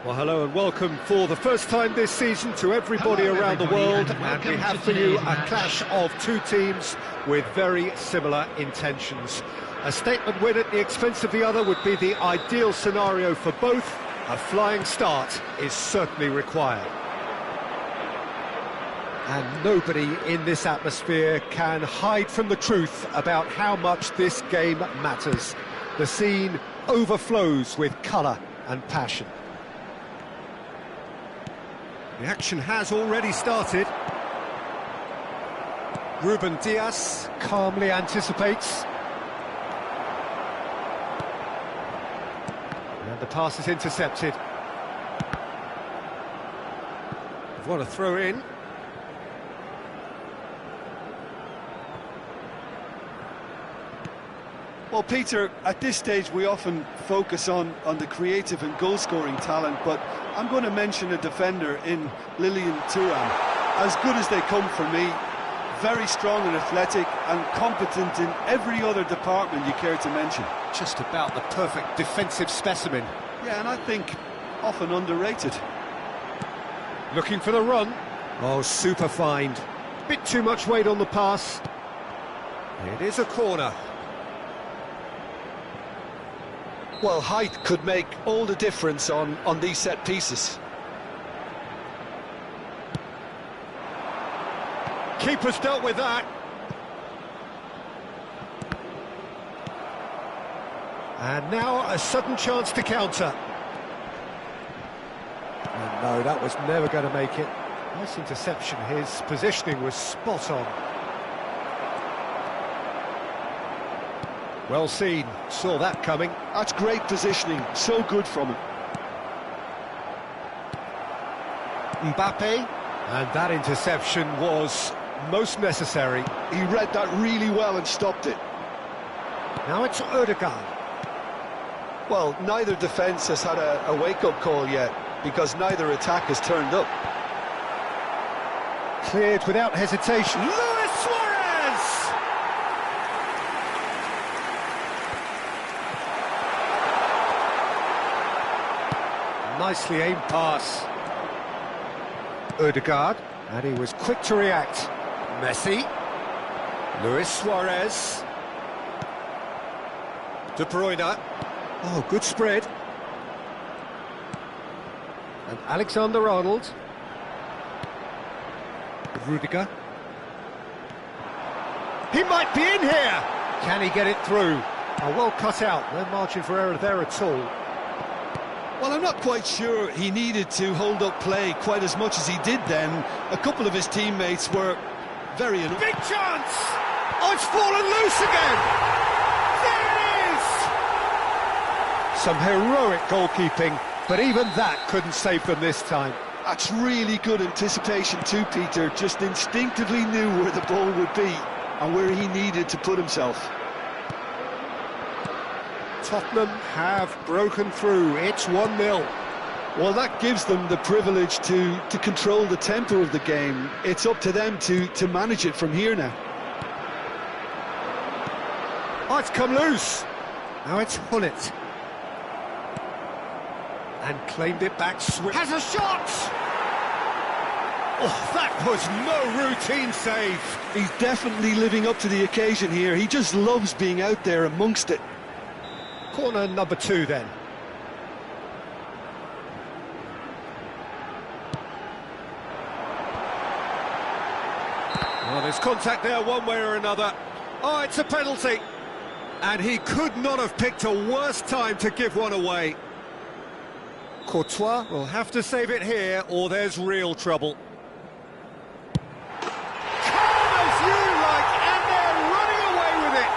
Well, hello and welcome for the first time this season to everybody around the world, and we have for you a clash of two teams with very similar intentions. A statement win at the expense of the other would be the ideal scenario for both. A flying start is certainly required. And nobody in this atmosphere can hide from the truth about how much this game matters. The scene overflows with colour and passion. The action has already started. Ruben Dias calmly anticipates. And the pass is intercepted. What a throw in. Well, Peter, at this stage we often focus on the creative and goal-scoring talent, but I'm going to mention a defender in Lilian Thuram. As good as they come for me, very strong and athletic and competent in every other department you care to mention. Just about the perfect defensive specimen. Yeah, and I think often underrated. Looking for the run. Oh, super find. Bit too much weight on the pass. It is a corner. Well, height could make all the difference on these set pieces. Keeper's dealt with that. And now a sudden chance to counter. And no, that was never going to make it. Nice interception. His positioning was spot on. Well seen, saw that coming. That's great positioning, so good from him. Mbappe, and that interception was most necessary. He read that really well and stopped it. Now it's Odegaard. Well, neither defence has had a wake-up call yet, because neither attack has turned up. Cleared without hesitation. Luis Suarez! Nicely aimed pass. Odegaard, and he was quick to react. Messi. Luis Suarez. De Bruyne. Oh, good spread. And Alexander-Arnold. Rudiger. He might be in here! Can he get it through? Oh, well cut out, no margin for error there at all. Well, I'm not quite sure he needed to hold up play quite as much as he did then. A couple of his teammates were very... Big chance! Oh, it's fallen loose again! There it is! Some heroic goalkeeping, but even that couldn't save them this time. That's really good anticipation too, Peter. Just instinctively knew where the ball would be and where he needed to put himself. Tottenham have broken through. It's 1-0. Well, that gives them the privilege to control the tempo of the game. It's up to them to manage it from here now. Oh, it's come loose. Now it's Hullet. And claimed it back swift. Has a shot! Oh, that was no routine save. He's definitely living up to the occasion here. He just loves being out there amongst it. Corner number 2 then. Well, there's contact there one way or another. Oh, it's a penalty. And he could not have picked a worse time to give one away. Courtois will have to save it here or there's real trouble. Calm as you like, and they're running away with it.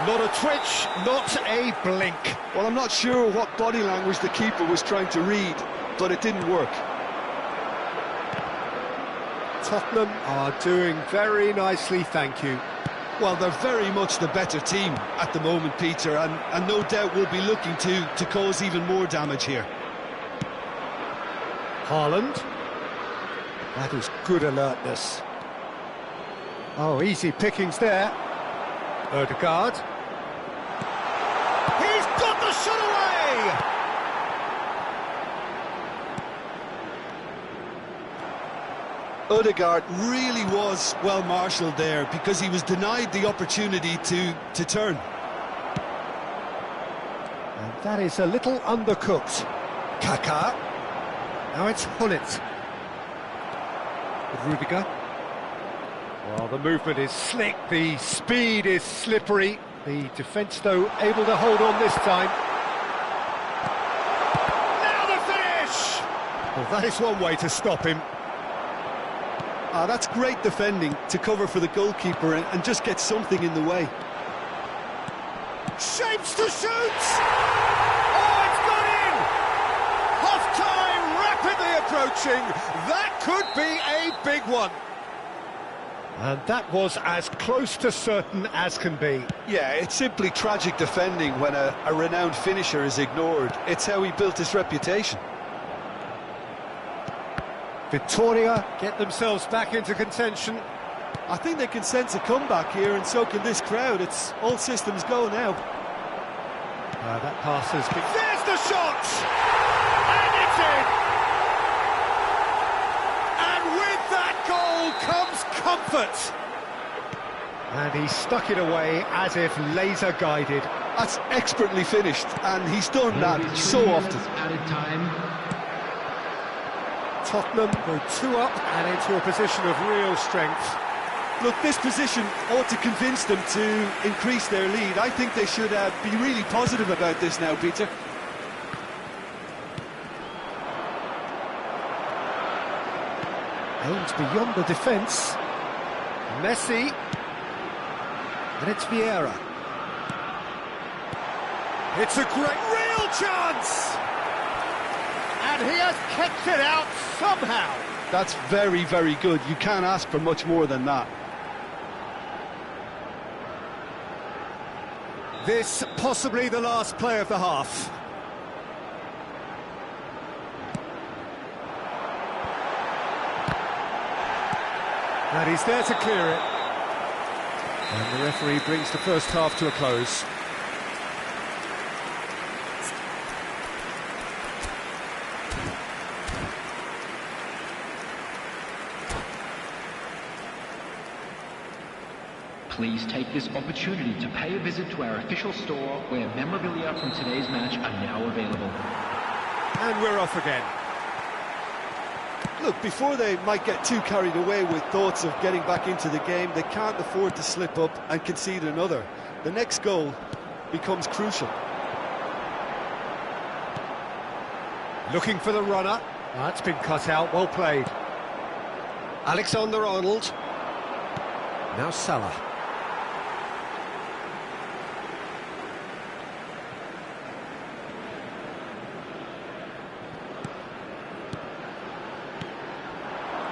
Not a twitch, not a blink. Well, I'm not sure what body language the keeper was trying to read, but it didn't work. Tottenham are doing very nicely, thank you. Well, they're very much the better team at the moment, Peter, and no doubt will be looking to cause even more damage here. Haaland. That is good alertness. Oh, easy pickings there. Odegaard. He's got the shot away! Odegaard really was well marshalled there because he was denied the opportunity to turn. And that is a little undercooked. Kaká. Now it's Hullet. With Rudiger. Well, the movement is slick, the speed is slippery. The defence, though, able to hold on this time. Now the finish! Well, that is one way to stop him. That's great defending to cover for the goalkeeper and just get something in the way. Shapes to shoot! Oh, it's gone in! Half-time, rapidly approaching. That could be a big one. And that was as close to certain as can be. Yeah, it's simply tragic defending when a renowned finisher is ignored. It's how he built his reputation. Victoria get themselves back into contention. I think they can sense a comeback here, and so can this crowd. It's all systems go now. That pass has been... There's the shot! And it's in! And with that goal comes comfort! And he stuck it away as if laser-guided. That's expertly finished, and he's done that so often. Added time. Tottenham go 2 up and into a position of real strength. Look, this position ought to convince them to increase their lead. I think they should be really positive about this now, Peter. Aims beyond the defence. Messi. And it's Vieira. It's a great real chance! And he has kept it out somehow. That's very, very good. You can't ask for much more than that. This possibly the last play of the half. And he's there to clear it. And the referee brings the first half to a close. Please take this opportunity to pay a visit to our official store where memorabilia from today's match are now available. And we're off again. Look, before they might get too carried away with thoughts of getting back into the game, they can't afford to slip up and concede another. The next goal becomes crucial. Looking for the runner. That's been cut out, well played. Alexander-Arnold. Now Salah.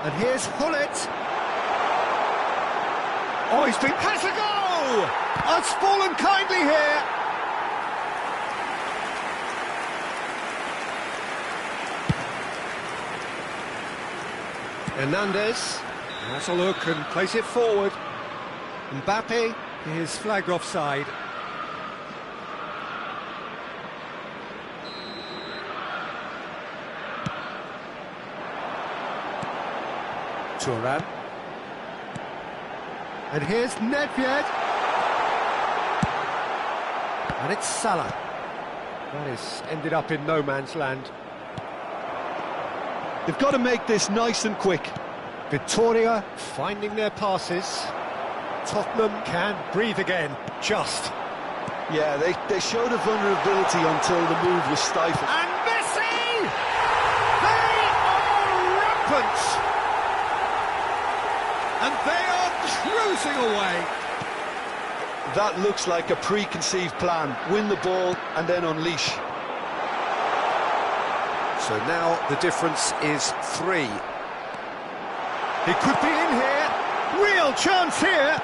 And here's Hullet. Oh, he's been... Has a goal! It's fallen kindly here. Hernandez. Has a look and plays it forward. Mbappe is flagged offside. Thuram. And here's Nedved. And it's Salah. That is ended up in no man's land. They've got to make this nice and quick. Victoria finding their passes. Tottenham can breathe again, just. Yeah, they showed a vulnerability until the move was stifled. And Messi! They are rampant! And they are cruising away. That looks like a preconceived plan. Win the ball and then unleash. So now the difference is 3. He could be in here. Real chance here.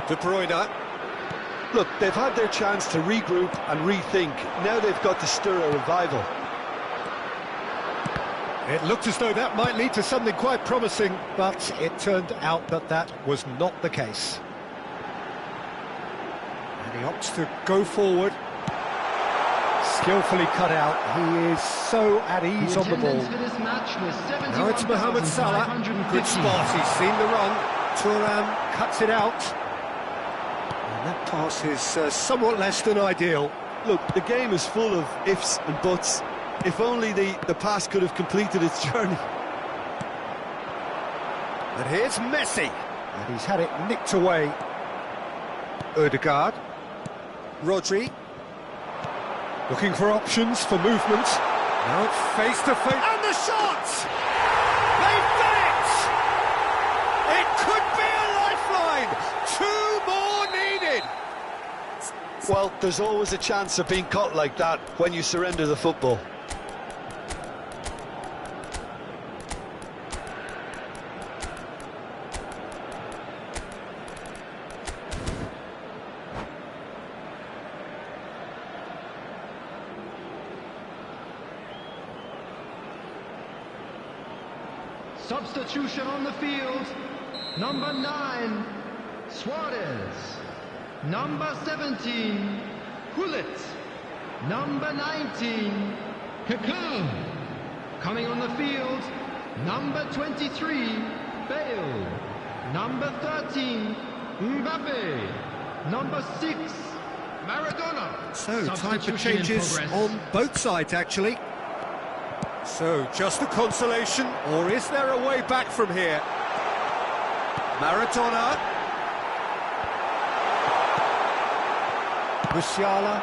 De Bruyne. Look, they've had their chance to regroup and rethink. Now they've got to stir a revival. It looked as though that might lead to something quite promising, but it turned out that that was not the case. And he opts to go forward. Skillfully cut out. He is so at ease on the ball. Now it's Mohamed Salah. Good spot. He's seen the run. Thuram cuts it out. And that pass is somewhat less than ideal. Look, the game is full of ifs and buts. If only the pass could have completed its journey. And here's Messi. And he's had it nicked away. Ødegaard. Rodri. Looking for options for movement. Now it's face to face. And the shot! They've done it! It could be a lifeline! 2 more needed! Well, there's always a chance of being caught like that when you surrender the football. Substitution on the field. Number 9, Suarez. Number 17, Gullit. Number 19, Kaká. Coming on the field, number 23, Bale. Number 13, Mbappe. Number 6, Maradona. So, time for changes on both sides, actually. So, just a consolation, or is there a way back from here? Maradona. Musiala.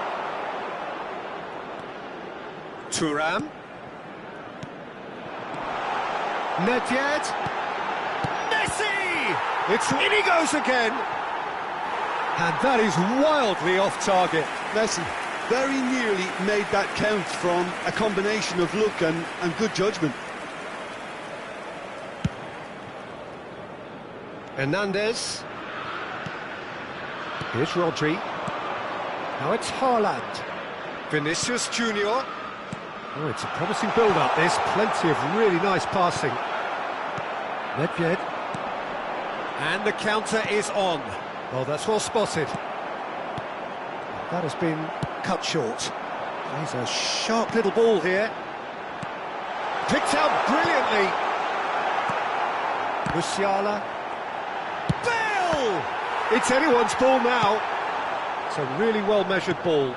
Thuram. Nedved. Messi! In he goes again! And that is wildly off target. Messi very nearly made that count from a combination of luck and good judgment. Hernandez. Here's Rodri. Now it's Haaland. Vinicius Junior. Oh, it's a promising build-up, this. Plenty of really nice passing. Nedved. And the counter is on. Well, that's well spotted. That has been cut short. Plays a sharp little ball here. Picked out brilliantly. Musiala. Bale! It's anyone's ball now. It's a really well-measured ball.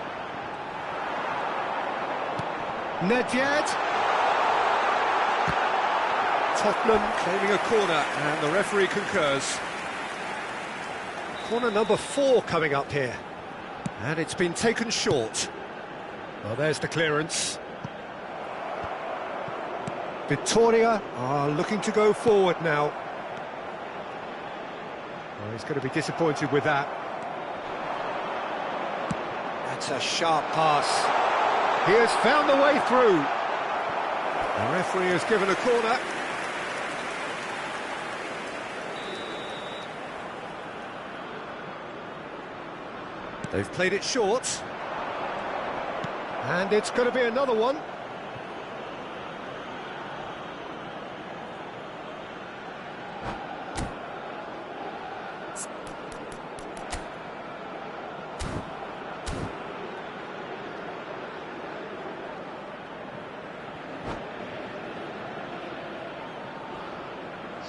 Nedved. Tottenham claiming a corner, and the referee concurs. Corner number 4 coming up here. And it's been taken short. Well, there's the clearance. Victoria are looking to go forward now. Well, he's going to be disappointed with that. That's a sharp pass. He has found the way through. The referee has given a corner. They've played it short. And it's going to be another one.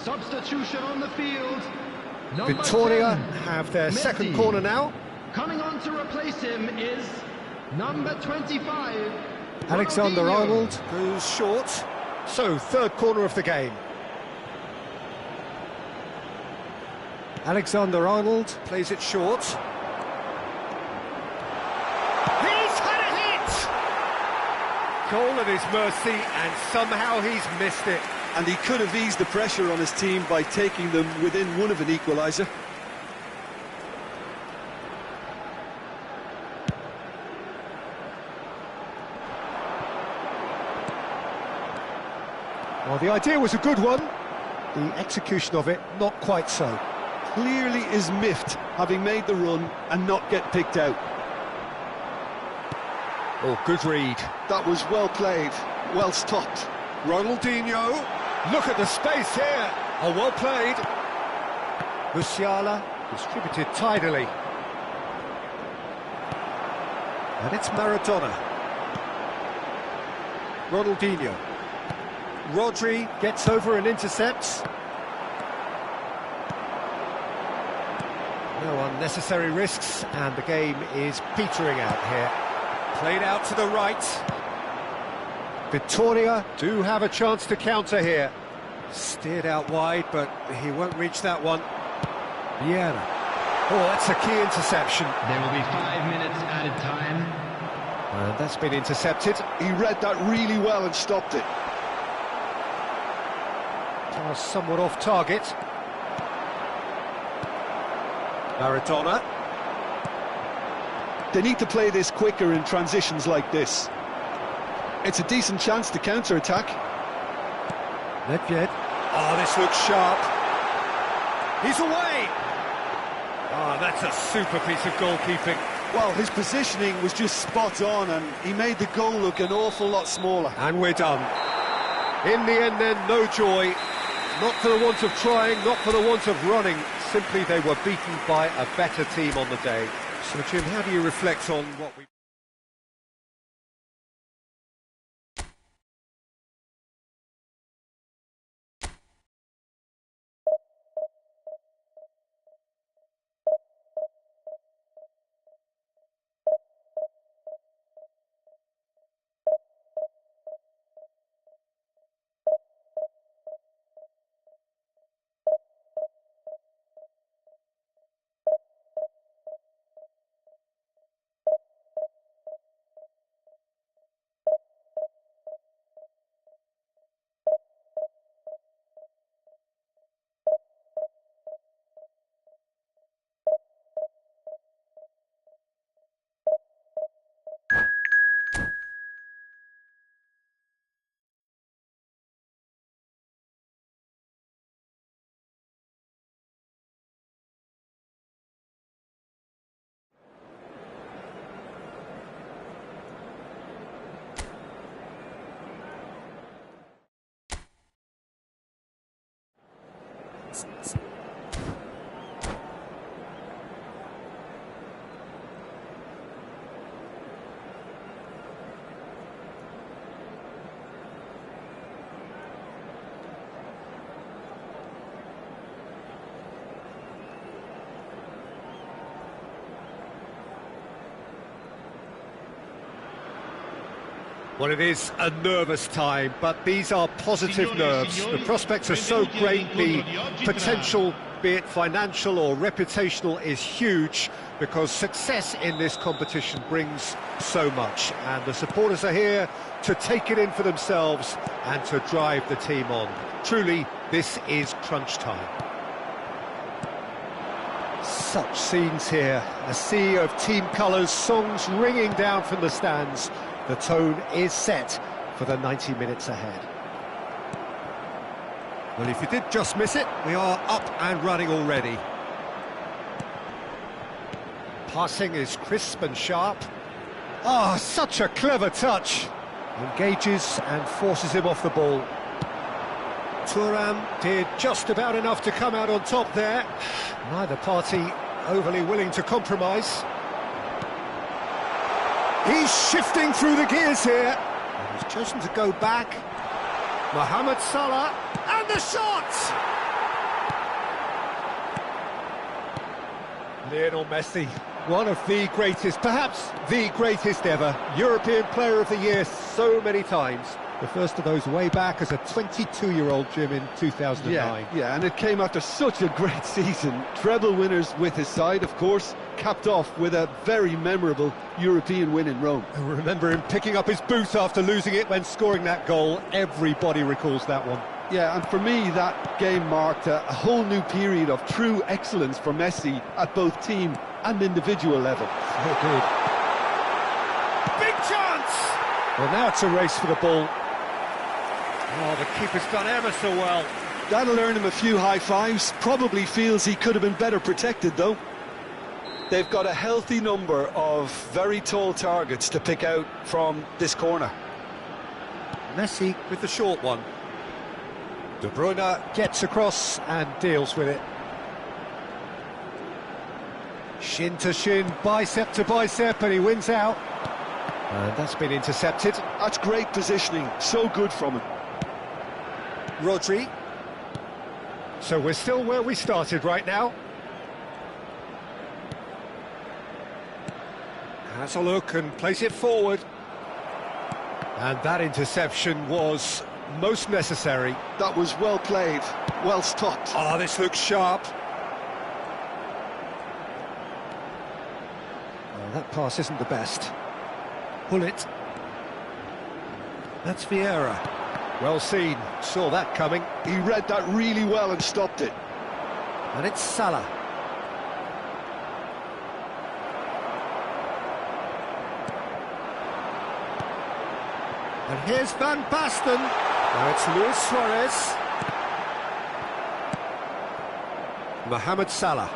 Substitution on the field. Number Victoria 10, have their Messi. second corner now. Coming on to replace him is number 25, Alexander-Arnold goes short. So, third corner of the game. Alexander-Arnold plays it short. He's had a hit! Goal at his mercy, and somehow he's missed it. And he could have eased the pressure on his team by taking them within one of an equaliser. Well, the idea was a good one. The execution of it, not quite so. Clearly is miffed, having made the run and not get picked out. Oh, good read. That was well played, well stopped. Ronaldinho, look at the space here. Oh, well played. Musiala distributed tidily. And it's Maradona. Ronaldinho. Rodri gets over and intercepts. No unnecessary risks, and the game is petering out here. Played out to the right. Victoria do have a chance to counter here. Steered out wide, but he won't reach that one. Vieira. Oh, that's a key interception. There will be 5 minutes added time. And that's been intercepted. He read that really well and stopped it. Somewhat off target. Maradona. They need to play this quicker in transitions like this. It's a decent chance to counter-attack. Nedved. Oh, this looks sharp. He's away. Oh, that's a super piece of goalkeeping. Well, his positioning was just spot on, and he made the goal look an awful lot smaller. And we're done. In the end then, no joy. Not for the want of trying, not for the want of running. Simply they were beaten by a better team on the day. So, Jim, how do you reflect on what we... Well, it is a nervous time, but these are positive nerves. The prospects are so great, the potential, be it financial or reputational, is huge, because success in this competition brings so much, and the supporters are here to take it in for themselves and to drive the team on. Truly, this is crunch time. Such scenes here, a sea of team colours, songs ringing down from the stands. The tone is set for the 90 minutes ahead. Well, if you did just miss it, we are up and running already. Passing is crisp and sharp. Ah, such a clever touch. Engages and forces him off the ball. Thuram did just about enough to come out on top there. Neither party overly willing to compromise. He's shifting through the gears here. And he's chosen to go back. Mohamed Salah, and the shot! Lionel Messi, one of the greatest, perhaps the greatest ever, European Player of the Year so many times. The first of those way back as a 22-year-old, Jim, in 2009. Yeah, and it came after such a great season. Treble winners with his side, of course, capped off with a very memorable European win in Rome. I remember him picking up his boot after losing it when scoring that goal. Everybody recalls that one. Yeah, and for me, that game marked a whole new period of true excellence for Messi at both team and individual level. So good. Big chance! Well, now it's a race for the ball. Oh, the keeper's done ever so well. That'll earn him a few high fives. Probably feels he could have been better protected, though. They've got a healthy number of very tall targets to pick out from this corner. Messi with the short one. De Bruyne gets across and deals with it. Shin to shin, bicep to bicep, and he wins out. And that's been intercepted. That's great positioning, so good from him. Rodri. So we're still where we started right now. Has a look and plays it forward. And that interception was most necessary. That was well played, well stopped. Oh, this looks sharp. Well, that pass isn't the best. Pull it. That's Vieira. Well seen, saw that coming. He read that really well and stopped it. And it's Salah. And here's Van Basten. Now it's Luis Suarez. Mohamed Salah.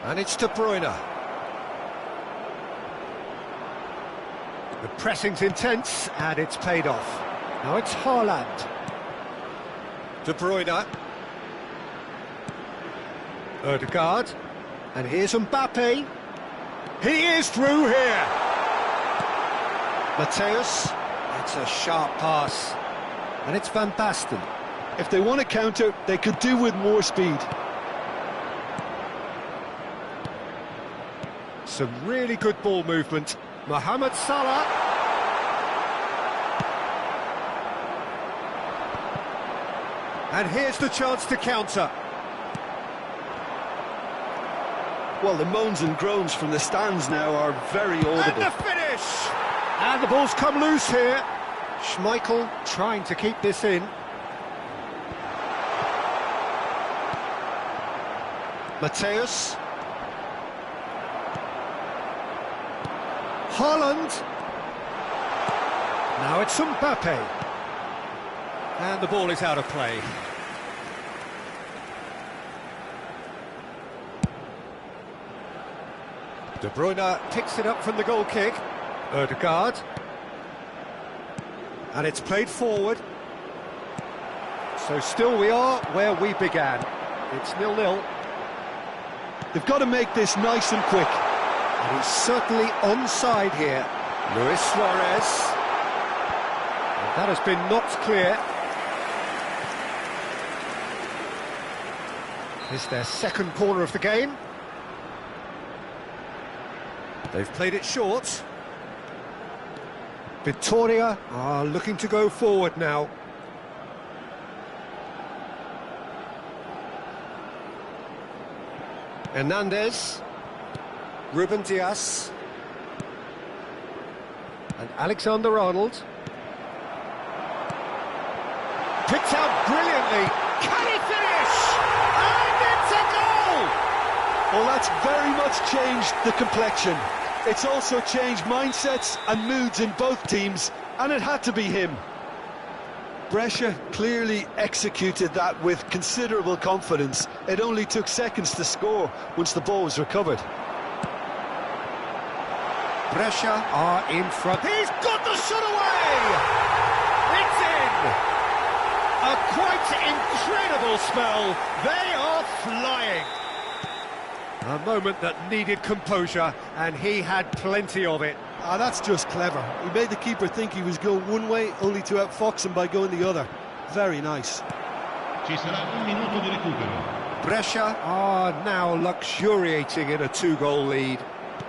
And it's De Bruyne. The pressing's intense, and it's paid off. Now it's Haaland. De Bruyne. Ødegaard. And here's Mbappe. He is through here. Mateus. It's a sharp pass. And it's Van Basten. If they want to counter, they could do with more speed. Some really good ball movement. Mohamed Salah. And here's the chance to counter. Well, the moans and groans from the stands now are very audible. And the finish! And the ball's come loose here. Schmeichel trying to keep this in. Mateus. Haaland. Now it's Mbappe. And the ball is out of play. De Bruyne picks it up from the goal kick. Ødegaard. And it's played forward. So still we are where we began. It's 0-0. They've got to make this nice and quick. And he's certainly onside here. Luis Suarez. And that has been knocked clear. It's their second corner of the game. They've played it short. Victoria are looking to go forward now. Hernandez. Ruben Dias. And Alexander-Arnold. Picked out brilliantly. Can he finish? And it's a goal! Well, that's very much changed the complexion. It's also changed mindsets and moods in both teams, and it had to be him. Brescia clearly executed that with considerable confidence. It only took seconds to score once the ball was recovered. Brescia are in front. He's got the shot away! It's in! A quite incredible spell. They are flying. A moment that needed composure, and he had plenty of it. Ah, that's just clever. He made the keeper think he was going one way, only to outfox him by going the other. Very nice. Ci sarà un minuto di recupero. Brescia are now luxuriating in a two-goal lead.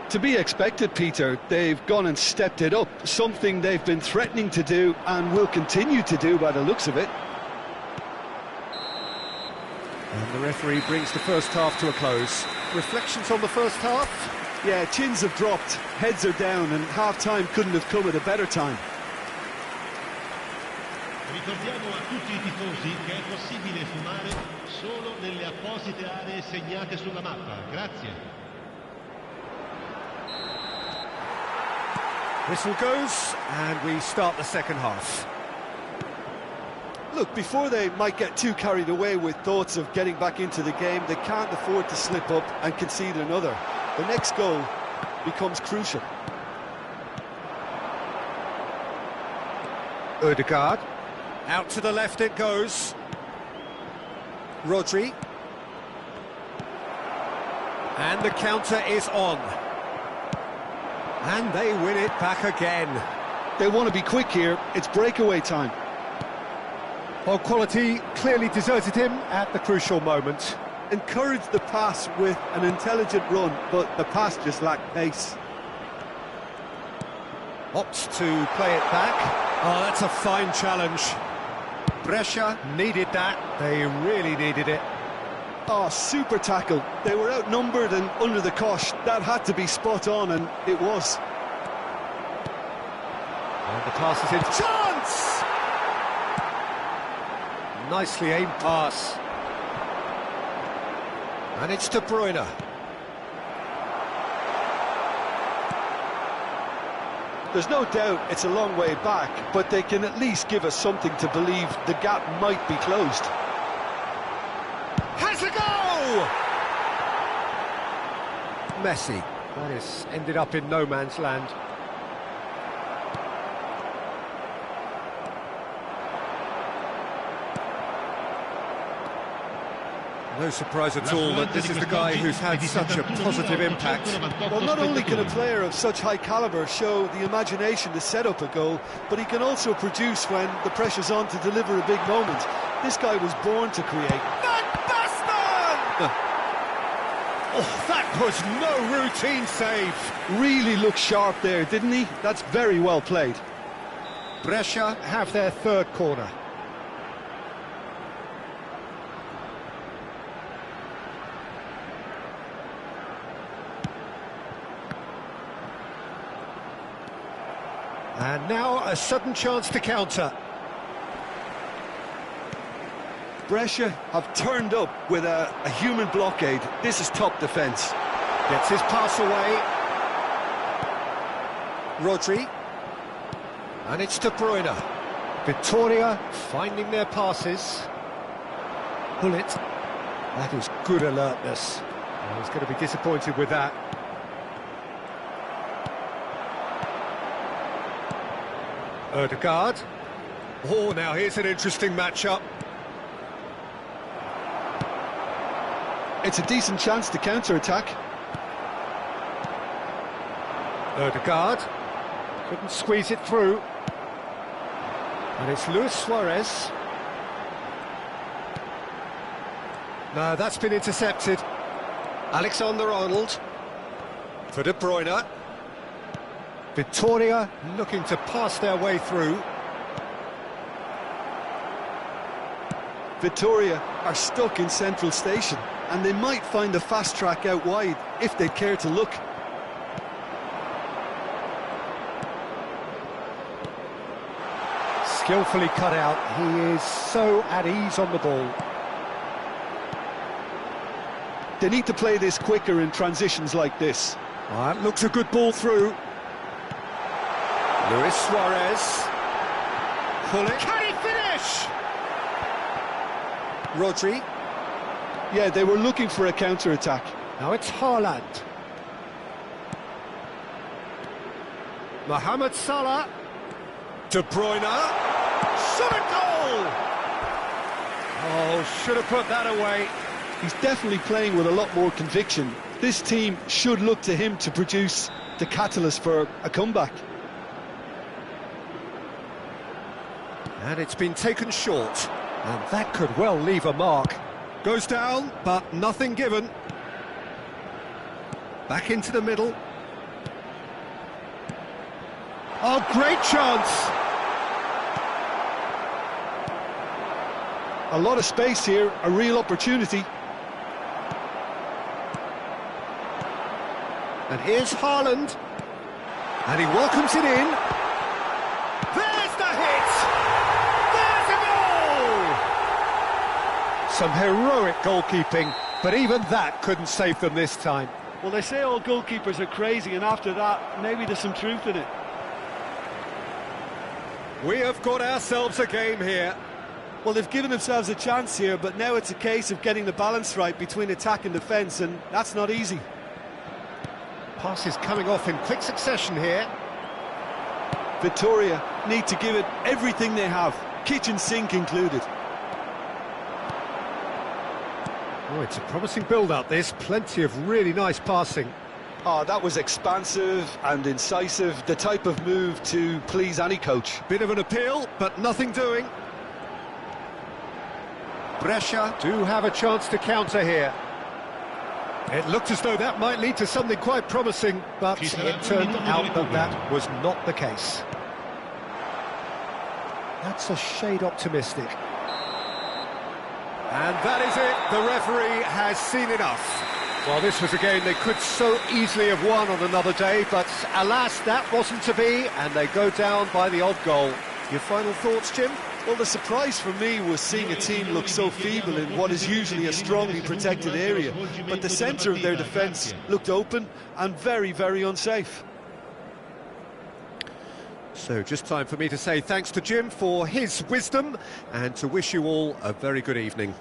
To be expected, Peter. They've gone and stepped it up, something they've been threatening to do and will continue to do by the looks of it. And the referee brings the first half to a close. Reflections on the first half? Yeah, chins have dropped, heads are down, and half-time couldn't have come at a better time. Ricordiamo a tutti I tifosi che è possibile fumare solo nelle apposite aree segnate sulla mappa. Grazie. Whistle goes, and we start the second half. Look, before they might get too carried away with thoughts of getting back into the game, they can't afford to slip up and concede another. The next goal becomes crucial. Ødegaard. Out to the left it goes. Rodri. And the counter is on. And they win it back again. They want to be quick here. It's breakaway time. Well, quality clearly deserted him at the crucial moment. Encouraged the pass with an intelligent run, but the pass just lacked pace. Opts to play it back. Oh, that's a fine challenge. Brescia needed that. They really needed it. Oh, super tackle. They were outnumbered and under the cosh. That had to be spot on, and it was. And the pass is in. Chance! Nicely aimed pass. And it's De Bruyne. There's no doubt it's a long way back, but they can at least give us something to believe the gap might be closed. Has a go! Messi. That has ended up in no man's land. No surprise at all that this is the guy who's had such a positive impact. Well, not only can a player of such high calibre show the imagination to set up a goal, but he can also produce when the pressure's on to deliver a big moment. This guy was born to create. Van Basten! Oh, that was no routine save. Really looked sharp there, didn't he? That's very well played. Brescia have their third corner. And now a sudden chance to counter. Brescia have turned up with a human blockade. This is top defence. Gets his pass away. Rodri. And it's De Bruyne. Vittoria finding their passes. Bullet. That is good alertness. Well, he's going to be disappointed with that. Ødegaard. Oh, now here's an interesting matchup. It's a decent chance to counter-attack. Ødegaard. Couldn't squeeze it through. And it's Luis Suarez. No, that's been intercepted. Alexander-Arnold. For De Bruyne. Vittoria looking to pass their way through. Vittoria are stuck in central station, and they might find a fast track out wide if they care to look. Skillfully cut out. He is so at ease on the ball. They need to play this quicker in transitions like this. That looks a good ball through. Luis Suarez. Pull it. Can he finish? Rodri. Yeah, they were looking for a counter-attack. Now it's Haaland. Mohamed Salah. De Bruyne. Shot a goal! Oh, should have put that away. He's definitely playing with a lot more conviction. This team should look to him to produce the catalyst for a comeback. And it's been taken short, and that could well leave a mark. Goes down, but nothing given. Back into the middle. Oh, great chance! A lot of space here, a real opportunity. And here's Haaland. And he welcomes it in. There's the hit! There's a goal! Some heroic goalkeeping, but even that couldn't save them this time. Well, they say all goalkeepers are crazy, and after that, maybe there's some truth in it. We have got ourselves a game here. Well, they've given themselves a chance here, but now it's a case of getting the balance right between attack and defence, and that's not easy. Passes coming off in quick succession here. Victoria need to give it everything they have, kitchen sink included. Oh, it's a promising build-up, this. Plenty of really nice passing. Oh, that was expansive and incisive, the type of move to please any coach. Bit of an appeal, but nothing doing. Brescia do have a chance to counter here. It looked as though that might lead to something quite promising, but it turned out that that was not the case. That's a shade optimistic. And that is it, the referee has seen enough. Well, this was a game they could so easily have won on another day, but alas, that wasn't to be, and they go down by the odd goal. Your final thoughts, Jim? Well, the surprise for me was seeing a team look so feeble in what is usually a strongly protected area, but the centre of their defence looked open and very, very unsafe. So just time for me to say thanks to Jim for his wisdom and to wish you all a very good evening.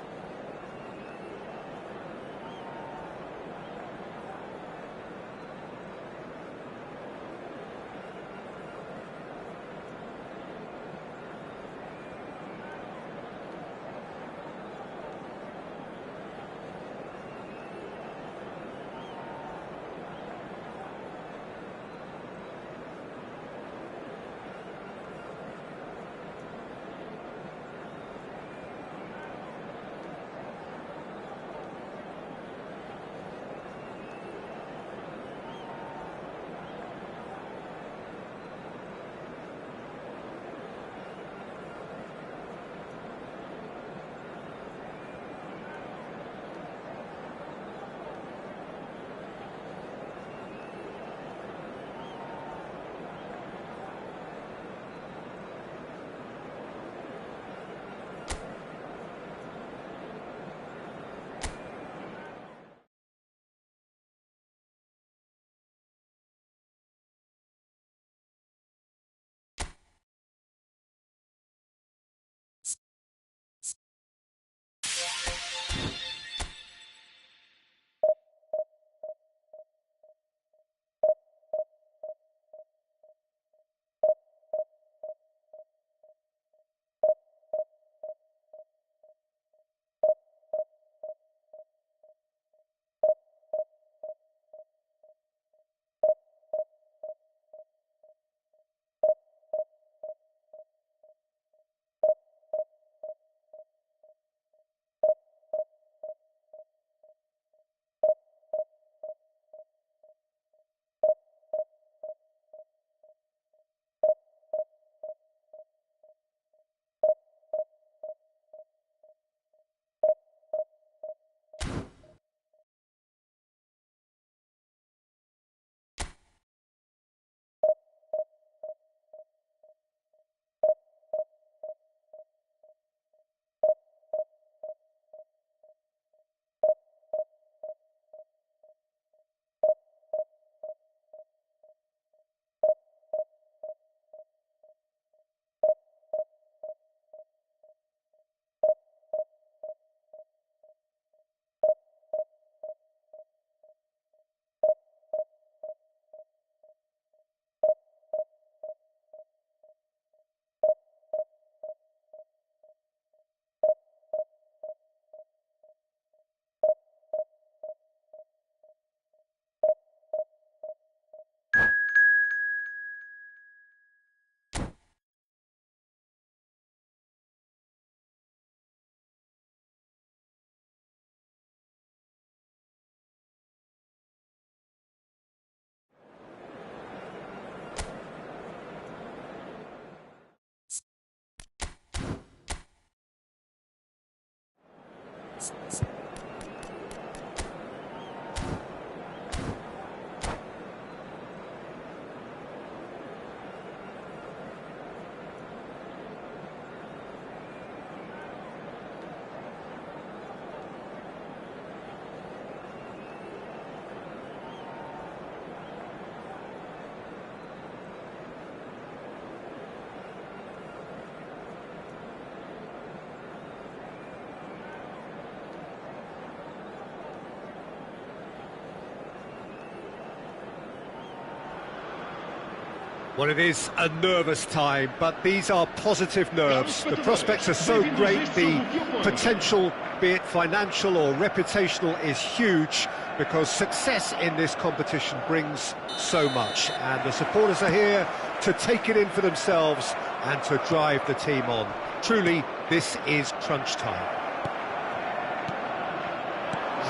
Well, it is a nervous time, but these are positive nerves. The prospects are so great, the potential, be it financial or reputational, is huge, because success in this competition brings so much. And the supporters are here to take it in for themselves and to drive the team on. Truly, this is crunch time.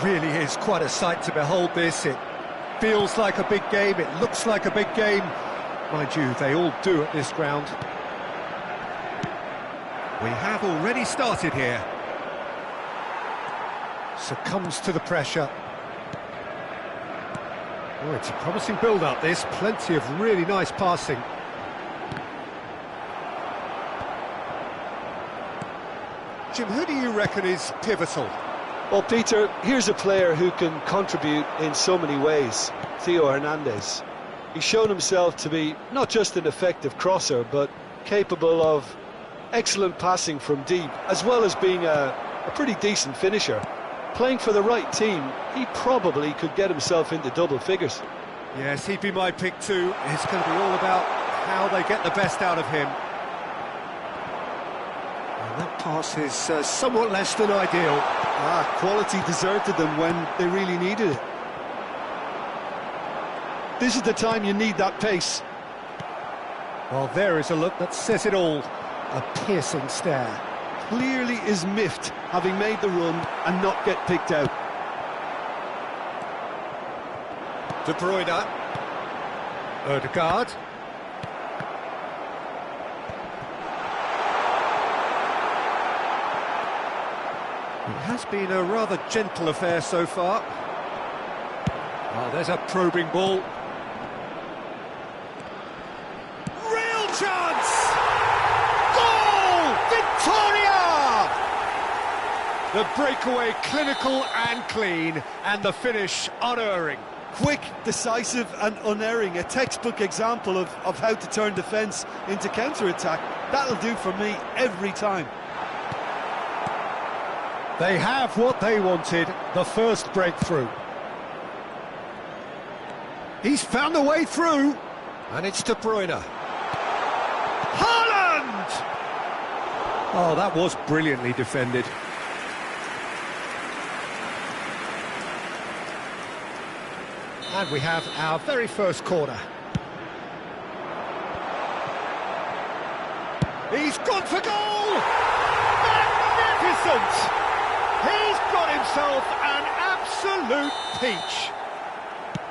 Really is quite a sight to behold this. It feels like a big game, it looks like a big game. Mind you, they all do at this ground. We have already started here. Succumbs to the pressure. Oh, it's a promising build-up, this. Plenty of really nice passing. Jim, who do you reckon is pivotal? Well, Peter, here's a player who can contribute in so many ways. Theo Hernandez. He's shown himself to be not just an effective crosser, but capable of excellent passing from deep, as well as being a pretty decent finisher. Playing for the right team, he probably could get himself into double figures. Yes, he'd be my pick too. It's going to be all about how they get the best out of him. And that pass is somewhat less than ideal. Quality deserted them when they really needed it. This is the time you need that pace. Well, there is a look that says it all. A piercing stare. Clearly is miffed, having made the run and not get picked out. De Bruyne. Odegaard. It has been a rather gentle affair so far. Oh, there's a probing ball. Real chance! Goal! Victoria! The breakaway clinical and clean, and the finish unerring. Quick, decisive and unerring. A textbook example of how to turn defence into counter-attack. That'll do for me every time. They have what they wanted, the first breakthrough. He's found a way through, and it's De Bruyne. Haaland! Oh, that was brilliantly defended. And we have our very first corner. He's gone for goal! Magnificent! He's got himself an absolute peach.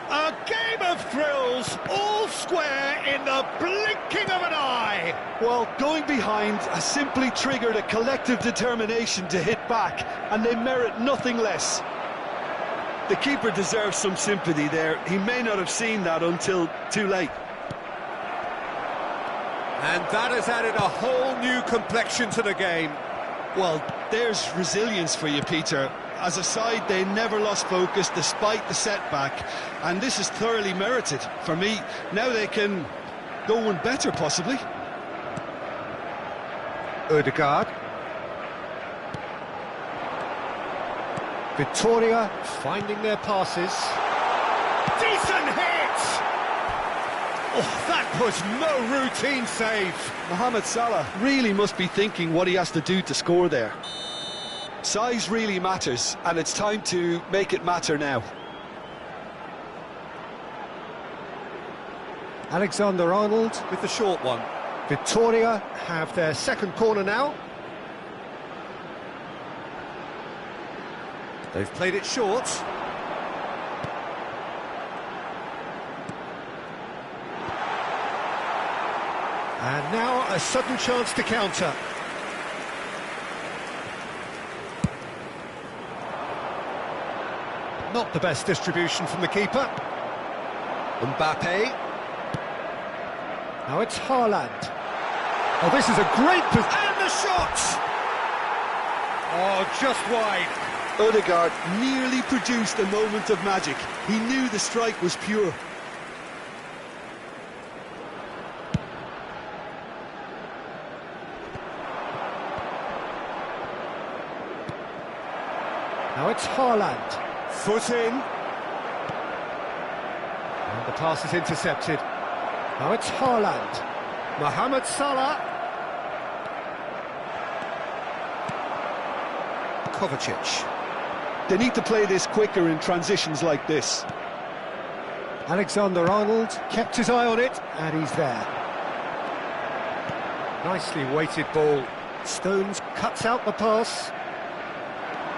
A game of thrills, all square in the blinking of an eye. Well, going behind has simply triggered a collective determination to hit back, and they merit nothing less. The keeper deserves some sympathy there. He may not have seen that until too late. And that has added a whole new complexion to the game. Well, there's resilience for you, Peter. As a side, they never lost focus despite the setback, and this is thoroughly merited. For me, now they can go one better, possibly. Odegaard. Victoria finding their passes. Decent hit! Oh, that was no routine save. Mohamed Salah really must be thinking what he has to do to score there. Size really matters, and it's time to make it matter now. Alexander-Arnold with the short one. Victoria have their second corner now. They've played it short. And now a sudden chance to counter. Not the best distribution from the keeper. Mbappe. Now it's Haaland. Oh, this is a great position. And the shot! Oh, just wide. Odegaard nearly produced a moment of magic. He knew the strike was pure. Now it's Haaland. Foot in. And the pass is intercepted. Now it's Haaland. Mohamed Salah. Kovacic. They need to play this quicker in transitions like this. Alexander-Arnold kept his eye on it, and he's there. Nicely weighted ball. Stones cuts out the pass.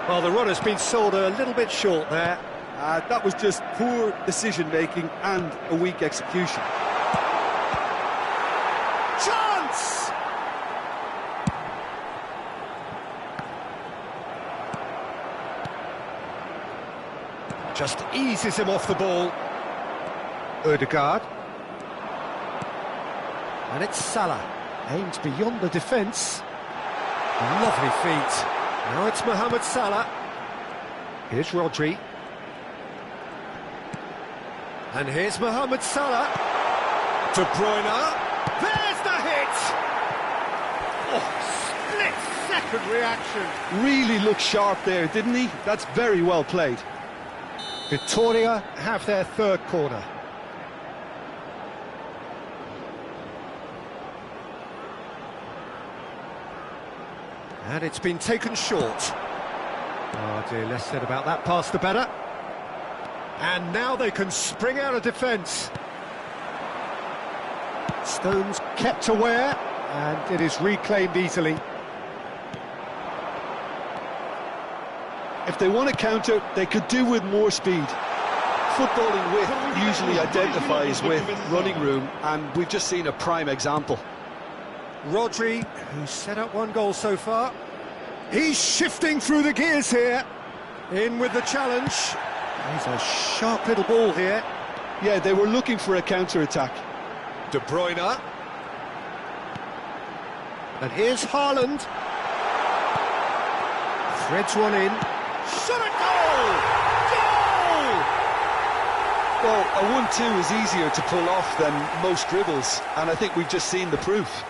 Well, the runner's been sold a little bit short there. That was just poor decision-making and a weak execution. Chance! Just eases him off the ball. Ødegaard. And it's Salah. Aimed beyond the defence. Lovely feet. Now it's Mohamed Salah. Here's Rodri. And here's Mohamed Salah. De Bruyne. There's the hit! Oh, split-second reaction. Really looked sharp there, didn't he? That's very well played. Victoria have their third corner. And it's been taken short. Oh dear, less said about that pass the better. And now they can spring out of defence. Stones kept aware, and it is reclaimed easily. If they want to counter, they could do with more speed. Footballing width usually identifies with running room, and we've just seen a prime example. Rodri, who's set up one goal so far. He's shifting through the gears here. In with the challenge. He's a sharp little ball here. Yeah, they were looking for a counter-attack. De Bruyne. And here's Haaland. Threads one in. Shot a goal! Goal! Well, a 1-2 is easier to pull off than most dribbles, and I think we've just seen the proof.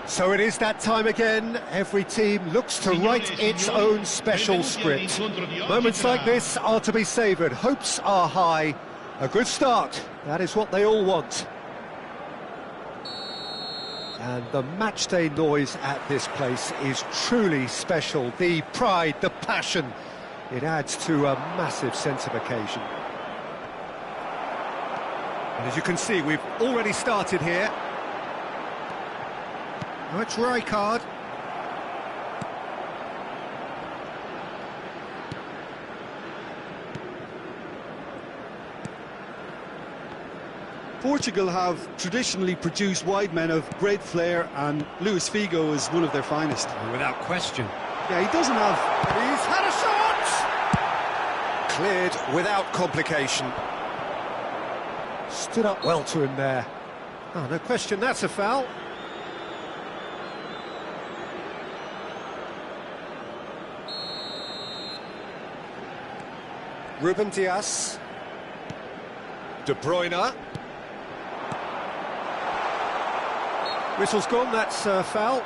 So it is that time again. Every team looks to write its own special script. Moments like this are to be savoured. Hopes are high. A good start. That is what they all want. And the matchday noise at this place is truly special. The pride, the passion, it adds to a massive sense of occasion. And as you can see, we've already started here. Oh, it's Rijkaard. Portugal have traditionally produced wide men of great flair, and Luis Figo is one of their finest. Without question. Yeah, he doesn't have... He's had a shot! Cleared without complication. Stood up well to him there. Oh, no question, that's a foul. Ruben Dias. De Bruyne. Whistle's gone, that's a foul.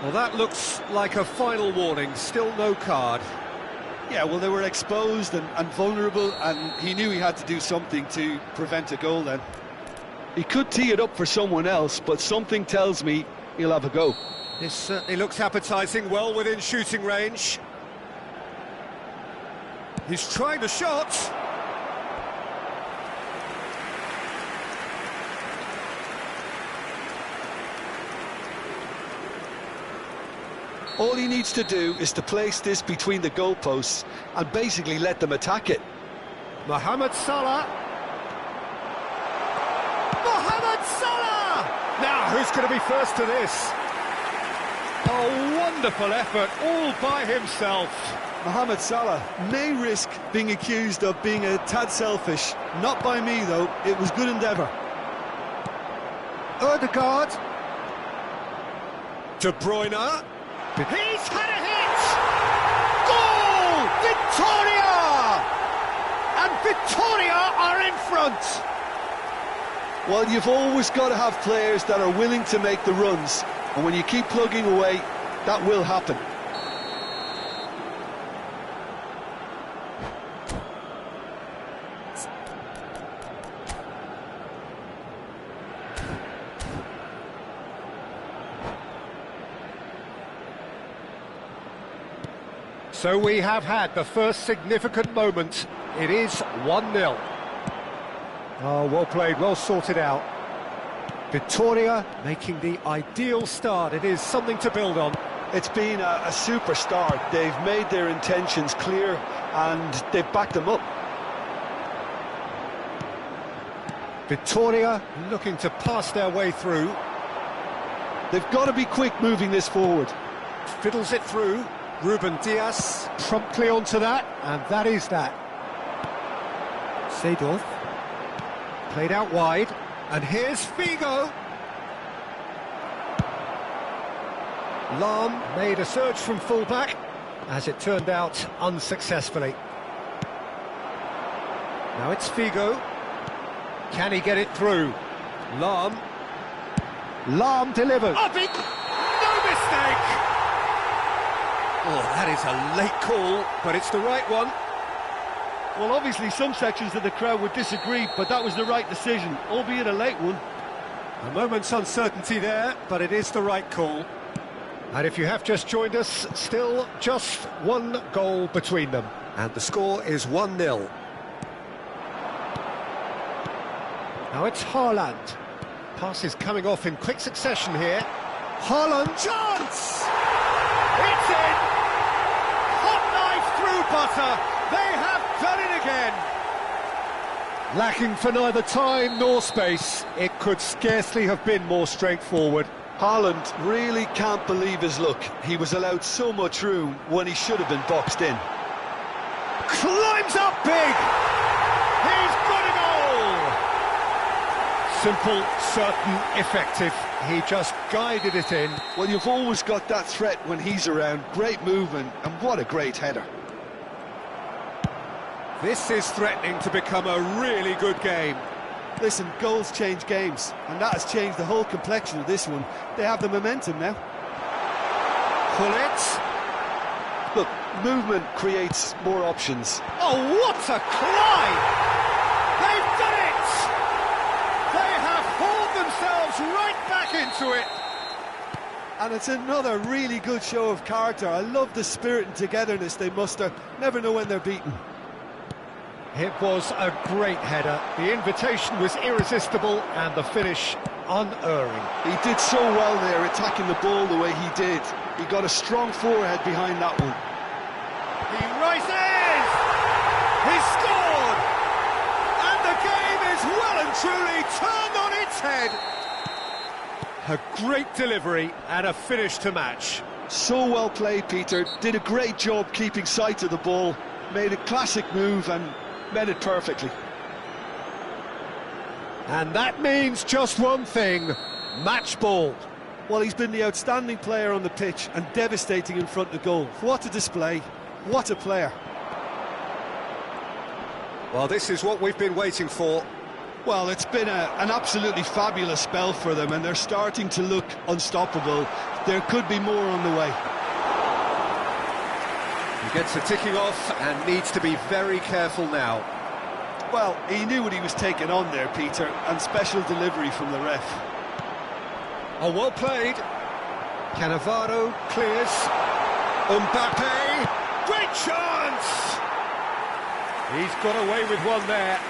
Well, that looks like a final warning, still no card. Yeah, well, they were exposed and vulnerable, and he knew he had to do something to prevent a goal then. He could tee it up for someone else, but something tells me he'll have a go. This certainly looks appetising, well within shooting range. He's trying the shot. All he needs to do is to place this between the goalposts and basically let them attack it. Mohamed Salah. Mohamed Salah! Now, who's going to be first to this? A wonderful effort, all by himself. Mohamed Salah may risk being accused of being a tad selfish. Not by me, though. It was good endeavour. Ødegaard. De Bruyne. He's had a hit! Goal! Victoria! And Victoria are in front! Well, you've always got to have players that are willing to make the runs, and when you keep plugging away, that will happen. So we have had the first significant moment. It is 1-0. Oh, well played, well sorted out. Victoria making the ideal start. It is something to build on. It's been a super start. They've made their intentions clear and they've backed them up. Victoria looking to pass their way through. They've got to be quick moving this forward. Fiddles it through. Ruben Dias promptly onto that, and that is that. Seedorf played out wide, and here's Figo. Lahm made a surge from fullback, as it turned out unsuccessfully. Now it's Figo. Can he get it through? Lahm delivers. No mistake! Oh, that is a late call, but it's the right one. Well, obviously some sections of the crowd would disagree, but that was the right decision, albeit a late one. A moment's uncertainty there, but it is the right call. And if you have just joined us, still just one goal between them. And the score is 1-0. Now it's Haaland. Pass is coming off in quick succession here. Haaland, chance! It's in! Hot knife through butter. They have done it again. Lacking for neither time nor space. It could scarcely have been more straightforward. Haaland really can't believe his luck. He was allowed so much room when he should have been boxed in. Climbs up big. He's got a goal. Simple, certain, effective. He just guided it in. Well, you've always got that threat when he's around. Great movement, and what a great header. This is threatening to become a really good game. Listen, goals change games, and that has changed the whole complexion of this one. They have the momentum now. Pull it. Look, movement creates more options. Oh, what a climb! They've done it! They have hauled themselves right back into it. And it's another really good show of character. I love the spirit and togetherness they muster. Never know when they're beaten. It was a great header. The invitation was irresistible and the finish unerring. He did so well there, attacking the ball the way he did. He got a strong forehead behind that one. He rises! He scored! And the game is well and truly turned on its head. A great delivery and a finish to match. So well played, Peter. Did a great job keeping sight of the ball. Made a classic move and met it perfectly. And that means just one thing, match ball. Well, he's been the outstanding player on the pitch and devastating in front of goal. What a display, what a player. Well, this is what we've been waiting for. Well, it's been an absolutely fabulous spell for them, and they're starting to look unstoppable. There could be more on the way. He gets the ticking off and needs to be very careful now. Well, he knew what he was taking on there, Peter, and special delivery from the ref. Oh, well played. Cannavaro clears. Mbappe, great chance! He's got away with one there.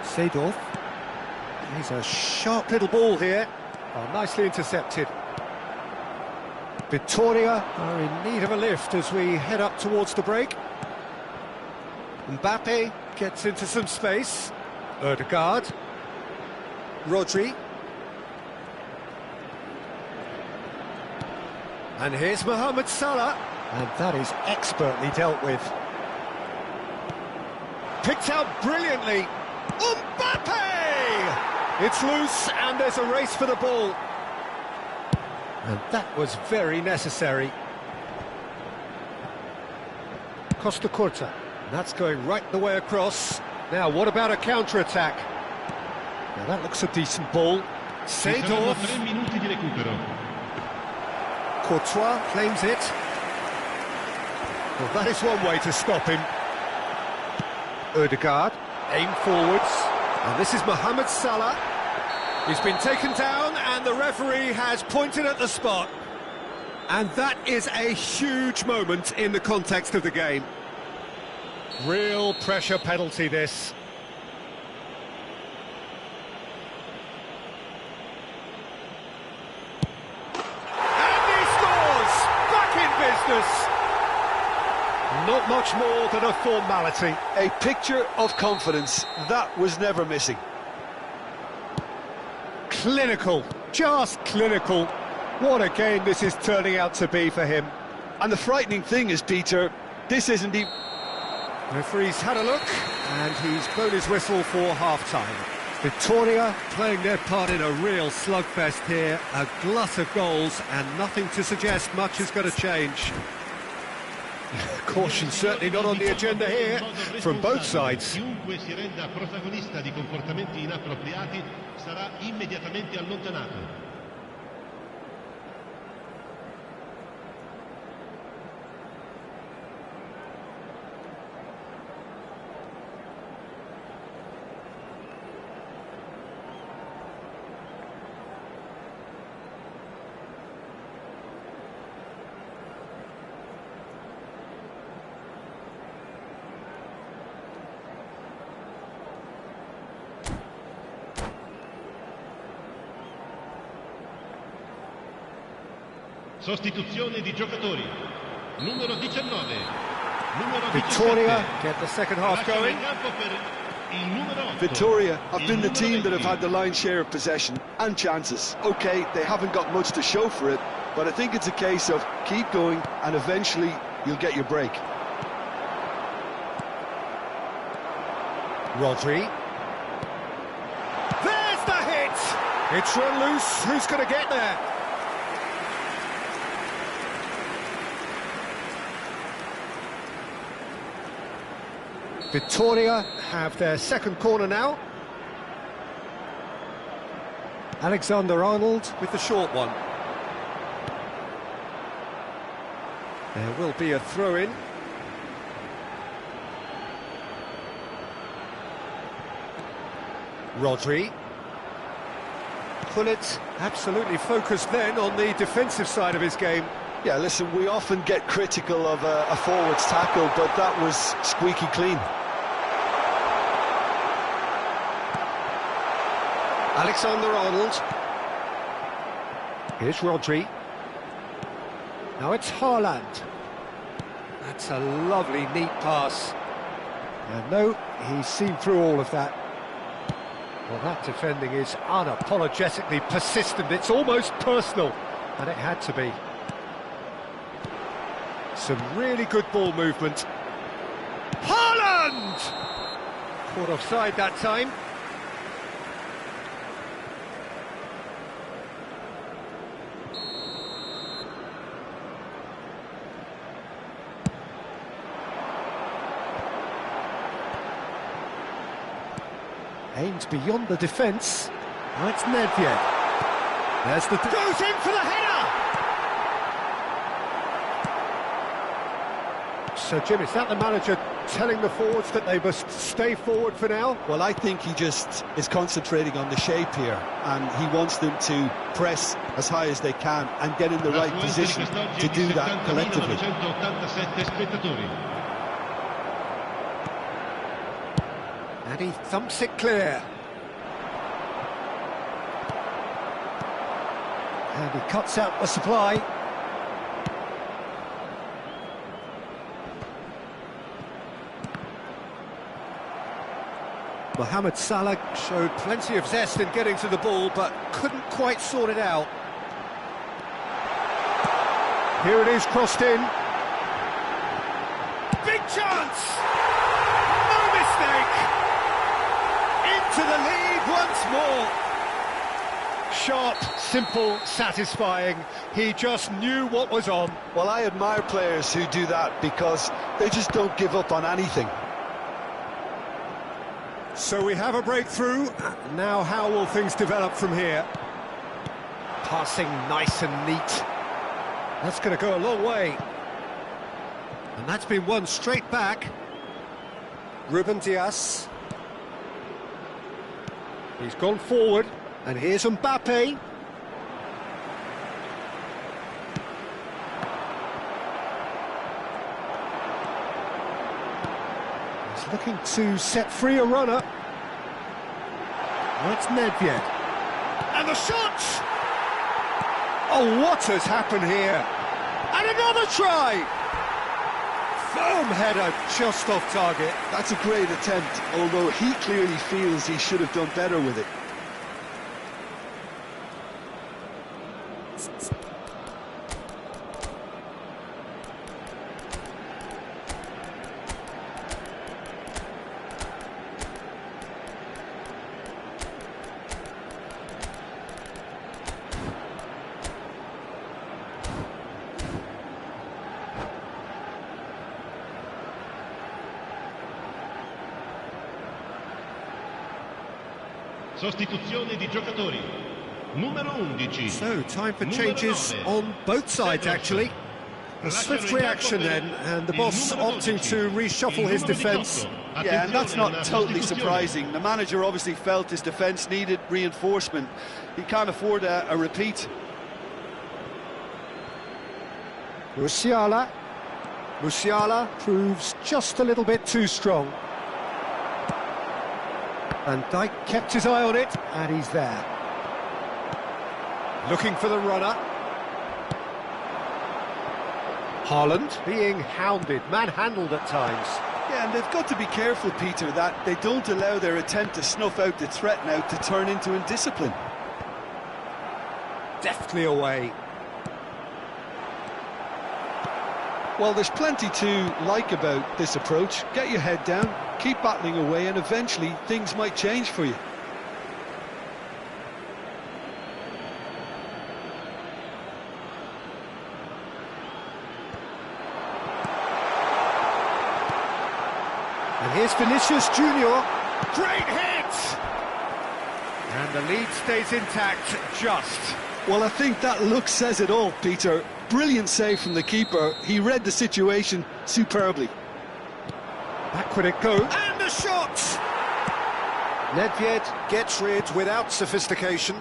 Seedorf. He's a sharp little ball here. Oh, nicely intercepted. Victoria are in need of a lift as we head up towards the break. Mbappe gets into some space. Odegaard. Rodri. And here's Mohamed Salah. And that is expertly dealt with. Picked out brilliantly. Mbappe! It's loose and there's a race for the ball. And that was very necessary. Costa Curta. That's going right the way across. Now, what about a counter-attack? Now, that looks a decent ball. Seedorf. Courtois claims it. Well, that is one way to stop him. Odegaard, aim forwards. And this is Mohamed Salah. He's been taken down and the referee has pointed at the spot. And that is a huge moment in the context of the game. Real pressure penalty, this. And he scores! Back in business! Not much more than a formality. A picture of confidence, that was never missing. Clinical, just clinical. What a game this is turning out to be for him. And the frightening thing is, Peter, this isn't even... Referee's had a look, and he's blown his whistle for half-time. Victoria playing their part in a real slugfest here, a glut of goals, and nothing to suggest much is going to change. Caution certainly not on the agenda here, from both sides. Chiunque si renda protagonista di comportamenti inappropriati sarà immediatamente allontanato. Sostituzione di giocatori. Numero 19. Victoria get the second half going. Victoria have been the team that have had the lion's share of possession and chances. OK, they haven't got much to show for it, but I think it's a case of keep going and eventually you'll get your break. Rodri. There's the hit! It's run loose. Who's going to get there? Victoria have their second corner now. Alexander-Arnold with the short one. There will be a throw-in. Rodri. Gullit absolutely focused then on the defensive side of his game. Yeah, listen, we often get critical of a forward's tackle, but that was squeaky clean. Alexander-Arnold. Here's Rodri. Now it's Haaland. That's a lovely, neat pass. And no, he's seen through all of that. Well, that defending is unapologetically persistent. It's almost personal, and it had to be. Some really good ball movement. Haaland! Caught offside that time. Aimed beyond the defence. Now it's Nedved. There's the... Goes in for the header! So, Jim, is that the manager telling the forwards that they must stay forward for now? Well, I think he just is concentrating on the shape here, and he wants them to press as high as they can and get in the right position to do that collectively. And he thumps it clear. And he cuts out the supply. Mohamed Salah showed plenty of zest in getting to the ball, but couldn't quite sort it out. Here it is, crossed in. Big chance! No mistake! Into the lead once more. Sharp, simple, satisfying. He just knew what was on. Well, I admire players who do that because they just don't give up on anything. So we have a breakthrough. Now how will things develop from here? Passing nice and neat. That's going to go a long way. And that's been won straight back. Ruben Dias. He's gone forward. And here's Mbappe. He's looking to set free a runner. That's Nedved. And the shot! Oh, what has happened here? And another try! Firm header just off target. That's a great attempt, although he clearly feels he should have done better with it. Sostituzione di giocatori. Numero 11. So, time for changes on both sides, actually. A swift reaction then, and the boss opting to reshuffle his defence. Yeah, and that's not totally surprising. The manager obviously felt his defence needed reinforcement. He can't afford a repeat. Musiala proves just a little bit too strong. And Dijk kept his eye on it, and he's there. Looking for the runner. Haaland being hounded, manhandled at times. Yeah, and they've got to be careful, Peter, that they don't allow their attempt to snuff out the threat now to turn into indiscipline. Deftly away. Well, there's plenty to like about this approach. Get your head down, keep battling away, and eventually things might change for you. And here's Vinicius Junior. Great hit! And the lead stays intact, just. Well, I think that look says it all, Peter. Brilliant save from the keeper. He read the situation superbly. Backward it goes. And the shot! Nedved gets rid without sophistication.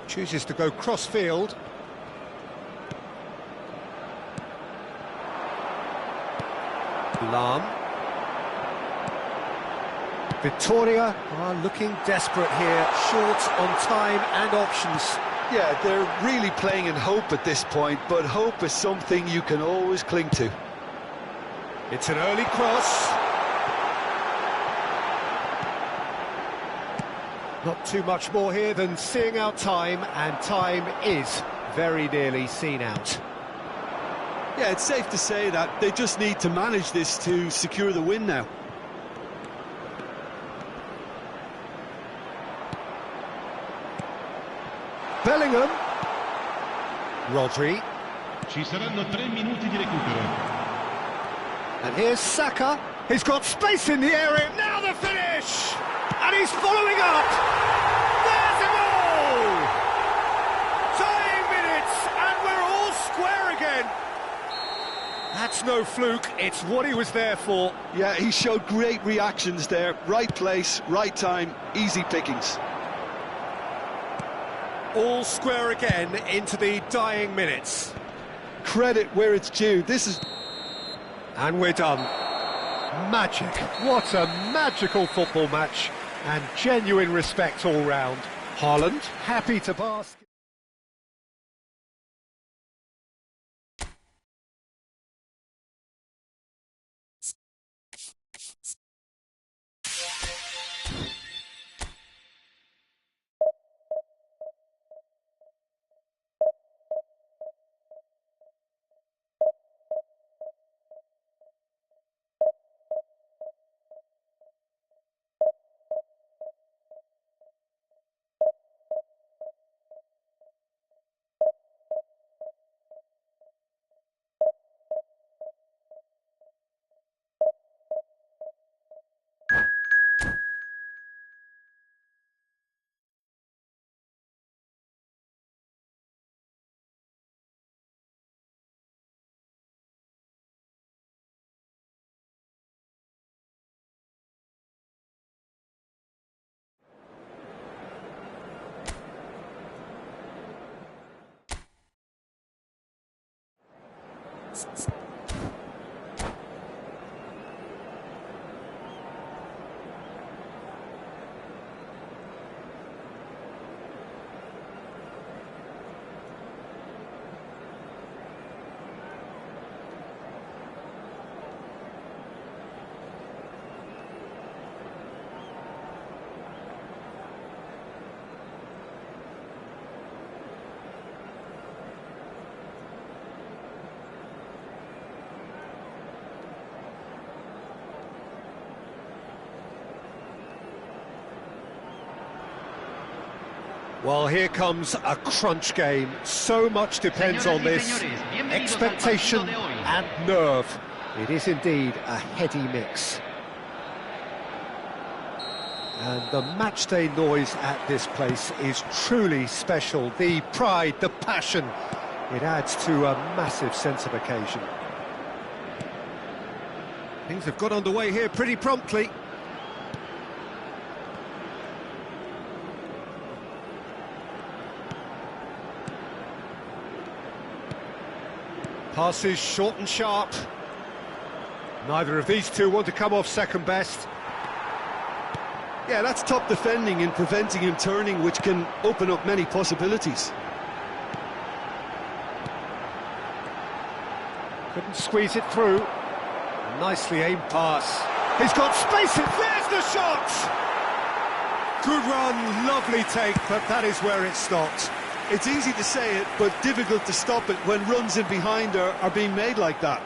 Chooses to go cross-field. Lam. Victoria are looking desperate here, short on time and options. Yeah, they're really playing in hope at this point, but hope is something you can always cling to. It's an early cross. Not too much more here than seeing out time, and time is very nearly seen out. Yeah, it's safe to say that they just need to manage this to secure the win now. Bellingham. Rodri. Ci saranno 3 minuti di recupero. And here's Saka. He's got space in the area. Now the finish! And he's following up. There's a goal! Tying minutes, and we're all square again. That's no fluke. It's what he was there for. Yeah, he showed great reactions there. Right place, right time, easy pickings. All square again into the dying minutes. Credit where it's due. This is... And we're done. Magic. What a magical football match. And genuine respect all round. Haaland, happy to bask. Well, here comes a crunch game. So much depends on this. Expectation and nerve. It is indeed a heady mix. And the matchday noise at this place is truly special. The pride, the passion, it adds to a massive sense of occasion. Things have got underway here pretty promptly. Passes short and sharp. Neither of these two want to come off second best. Yeah, that's top defending and preventing him turning, which can open up many possibilities. Couldn't squeeze it through. Nicely aimed pass. He's got space, there's the shot! Good run, lovely take, but that is where it stopped. It's easy to say it, but difficult to stop it when runs in behind are being made like that.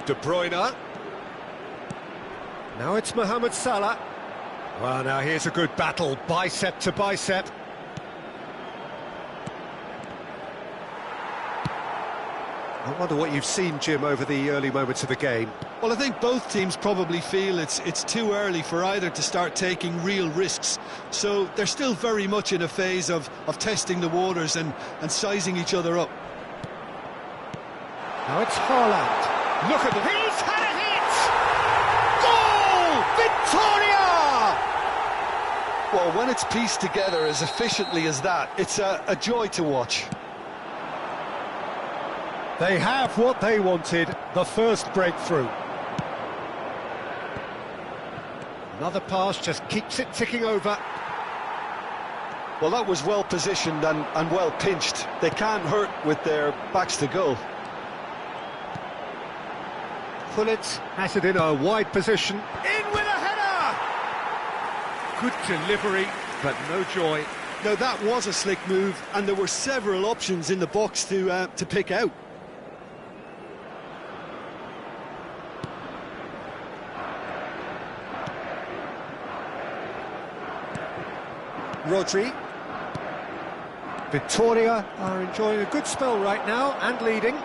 De Bruyne. Now it's Mohamed Salah. Well, now here's a good battle, bicep to bicep. I wonder what you've seen, Jim, over the early moments of the game. Well, I think both teams probably feel it's too early for either to start taking real risks. So they're still very much in a phase of testing the waters and sizing each other up. Now it's Haaland. Look at the... He's had a hit! Goal! Victoria! Well, when it's pieced together as efficiently as that, it's a joy to watch. They have what they wanted, the first breakthrough. Another pass just keeps it ticking over. Well, that was well positioned and well pinched. They can't hurt with their backs to goal. Gullit has it in a wide position. In with a header! Good delivery, but no joy. Now that was a slick move, and there were several options in the box to pick out. Rodri. Victoria are enjoying a good spell right now and leading.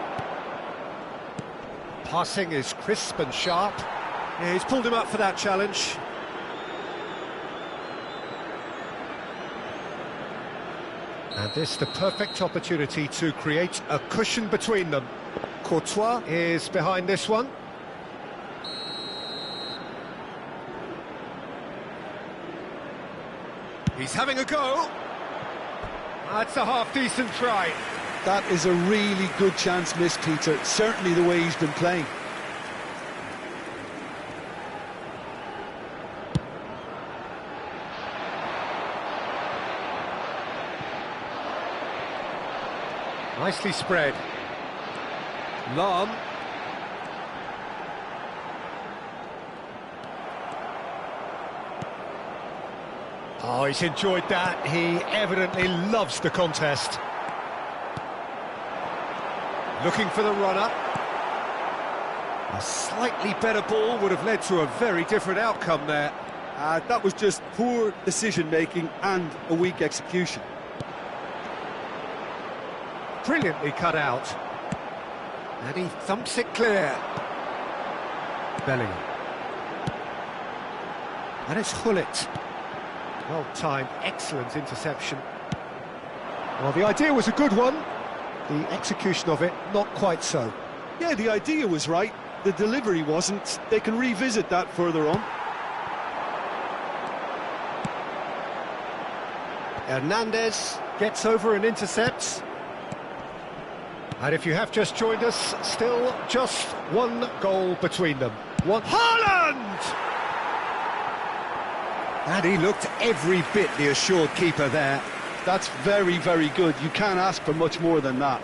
Passing is crisp and sharp. Yeah, he's pulled him up for that challenge. And this the perfect opportunity to create a cushion between them. Courtois is behind this one. He's having a go. That's a half-decent try. That is a really good chance missed, Peter. Certainly the way he's been playing. Nicely spread. Lam. Oh, he's enjoyed that. He evidently loves the contest. Looking for the runner. A slightly better ball would have led to a very different outcome there. That was just poor decision-making and a weak execution. Brilliantly cut out. And he thumps it clear. Bellingham. And it's Gullit. Well-timed, excellent interception. Well, the idea was a good one. The execution of it, not quite so. Yeah, the idea was right. The delivery wasn't. They can revisit that further on. Hernandez gets over and intercepts. And if you have just joined us, still just one goal between them. Haaland! And he looked every bit the assured keeper there. That's very, very good. You can't ask for much more than that.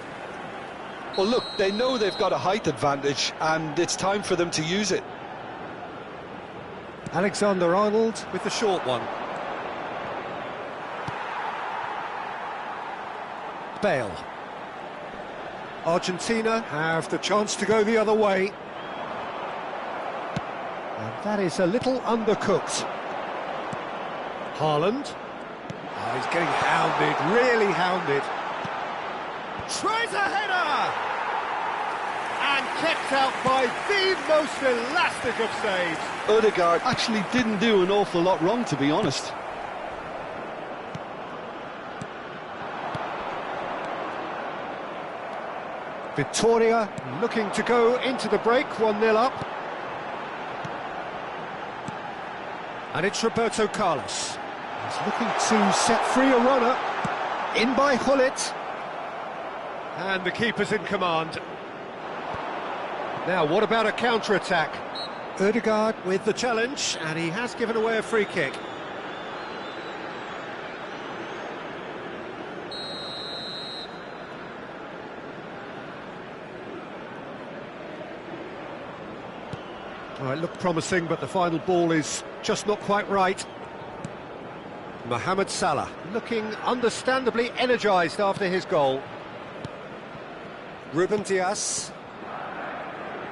Well, look, they know they've got a height advantage, and it's time for them to use it. Alexander-Arnold with the short one. Bale. Argentina have the chance to go the other way. And that is a little undercooked. Haaland. Oh, he's getting hounded, really hounded. Tries a header! And kept out by the most elastic of saves. Odegaard actually didn't do an awful lot wrong, to be honest. Victoria looking to go into the break, 1-0 up. And it's Roberto Carlos. He's looking to set free a runner. In by Gullit. And the keeper's in command. Now, what about a counter-attack? Odegaard with the challenge, and he has given away a free kick. Oh, it looked promising, but the final ball is just not quite right. Mohamed Salah looking understandably energised after his goal. Ruben Dias.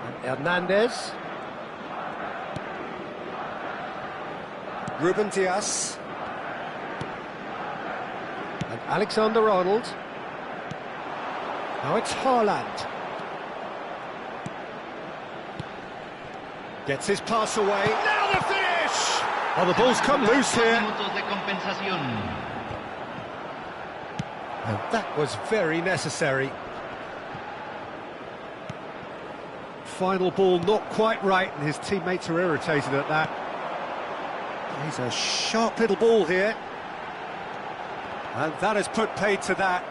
And Hernandez. Ruben Dias. And Alexander-Arnold. Now it's Haaland. Gets his pass away. Now the finish! Oh, the ball's come loose here. And that was very necessary. Final ball not quite right, and his teammates are irritated at that. He's a sharp little ball here. And that has put paid to that.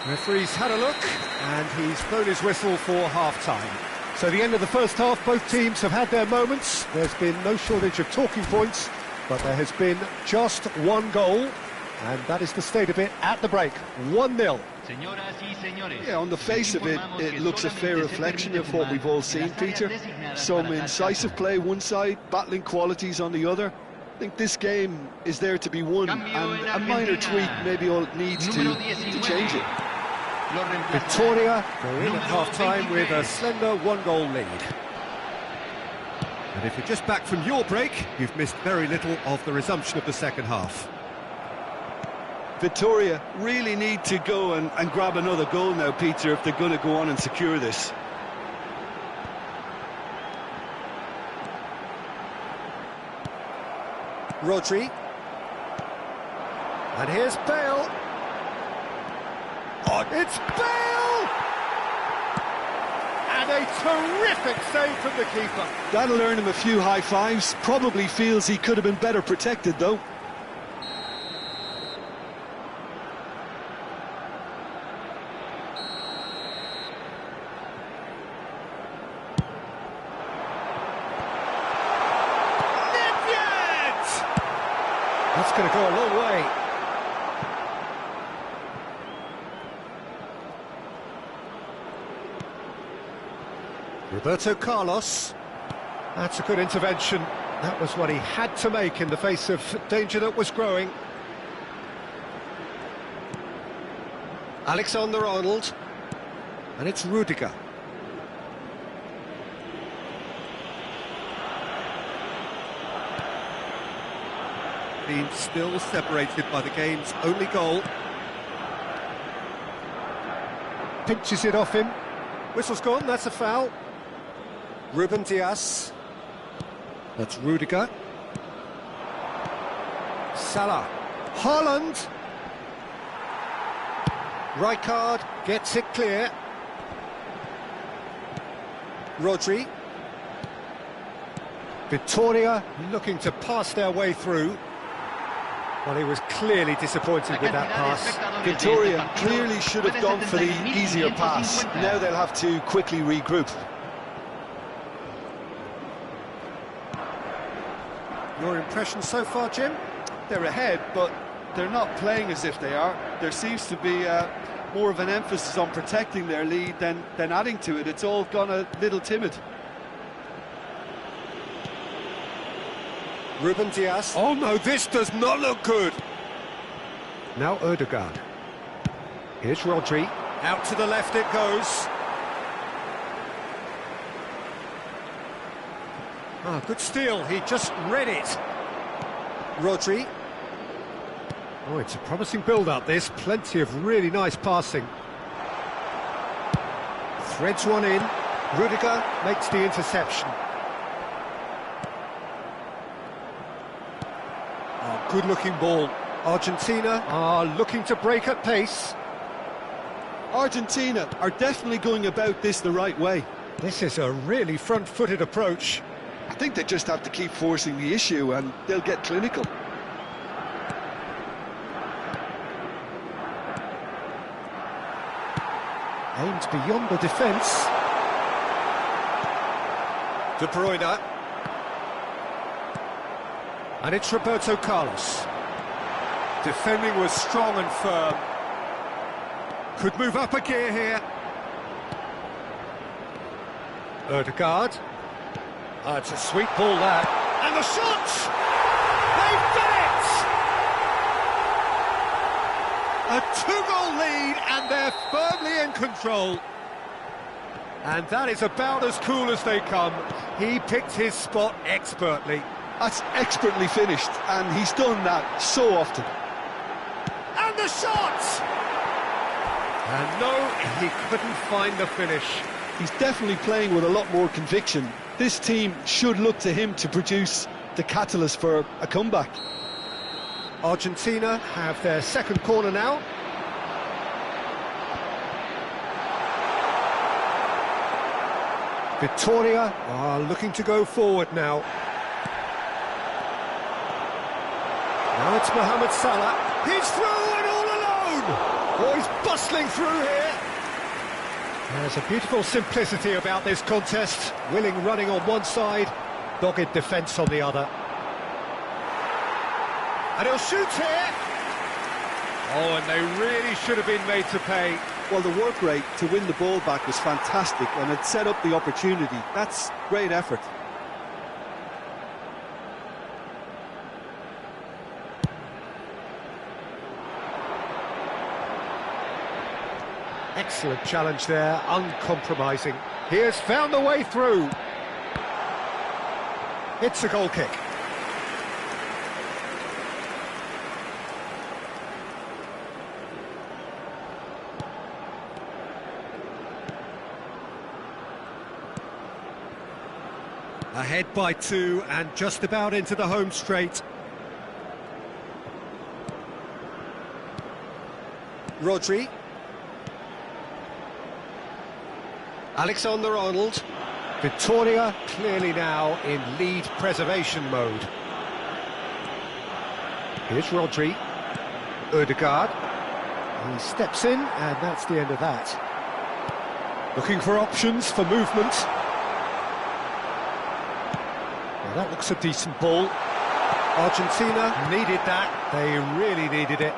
Referee's had a look, and he's blown his whistle for half-time. So the end of the first half, both teams have had their moments. There's been no shortage of talking points, but there has been just one goal. And that is the state of it at the break. 1-0. Yeah, on the face of it, it looks a fair reflection of what we've all seen, Peter. Some incisive play one side, battling qualities on the other. I think this game is there to be won, and a minor tweak maybe all it needs to change it. Victoria go in at half-time with a slender 1-goal lead. And if you're just back from your break, you've missed very little of the resumption of the second half. Victoria really need to go and grab another goal now, Peter, if they're going to go on and secure this. Rodri. And here's Bale. Oh, it's Bale! And a terrific save from the keeper. That'll earn him a few high fives. Probably feels he could have been better protected, though. That's going to go a long way. Roberto Carlos. That's a good intervention. That was what he had to make in the face of danger that was growing. Alexander-Arnold. And it's Rudiger. Been still separated by the game's only goal. Pinches it off him. Whistle's gone, that's a foul. Ruben Dias. That's Rudiger. Salah. Haaland. Rijkaard gets it clear. Rodri. Victoria looking to pass their way through. Well, he was clearly disappointed with that pass. Victoria clearly should have gone for the easier pass. Now they'll have to quickly regroup. Your impression so far, Jim? They're ahead, but they're not playing as if they are. There seems to be more of an emphasis on protecting their lead than adding to it. It's all gone a little timid. Ruben Dias. Oh no, this does not look good. Now Odegaard. Here's Rodri. Out to the left it goes. Ah, good steal. He just read it. Rodri. Oh, it's a promising build-up, this. Plenty of really nice passing. Threads one in. Rudiger makes the interception. Good-looking ball. Argentina are looking to break at pace. Argentina are definitely going about this the right way. This is a really front-footed approach. I think they just have to keep forcing the issue and they'll get clinical. Aimed beyond the defence. De Bruyne. And it's Roberto Carlos. Defending was strong and firm. Could move up a gear here. Odegaard. It's a sweet ball that. And the shot! They've done it! A 2-goal lead and they're firmly in control. And that is about as cool as they come. He picked his spot expertly. That's expertly finished, and he's done that so often. And the shot! And no, he couldn't find the finish. He's definitely playing with a lot more conviction. This team should look to him to produce the catalyst for a comeback. Argentina have their second corner now. Victoria are looking to go forward now. Now it's Mohamed Salah. He's through and all alone! Oh, he's bustling through here. There's a beautiful simplicity about this contest. Willing running on one side, dogged defence on the other. And he'll shoot here. Oh, and they really should have been made to pay. Well, the work rate to win the ball back was fantastic, and it set up the opportunity. That's great effort. Excellent challenge there, uncompromising. He has found the way through. It's a goal kick. Ahead by 2 and just about into the home straight. Rodri. Alexander-Arnold. Victoria clearly now in lead preservation mode. Here's Rodri. Ødegaard. He steps in, and that's the end of that. Looking for options for movement. Well, that looks a decent ball. Argentina needed that. They really needed it.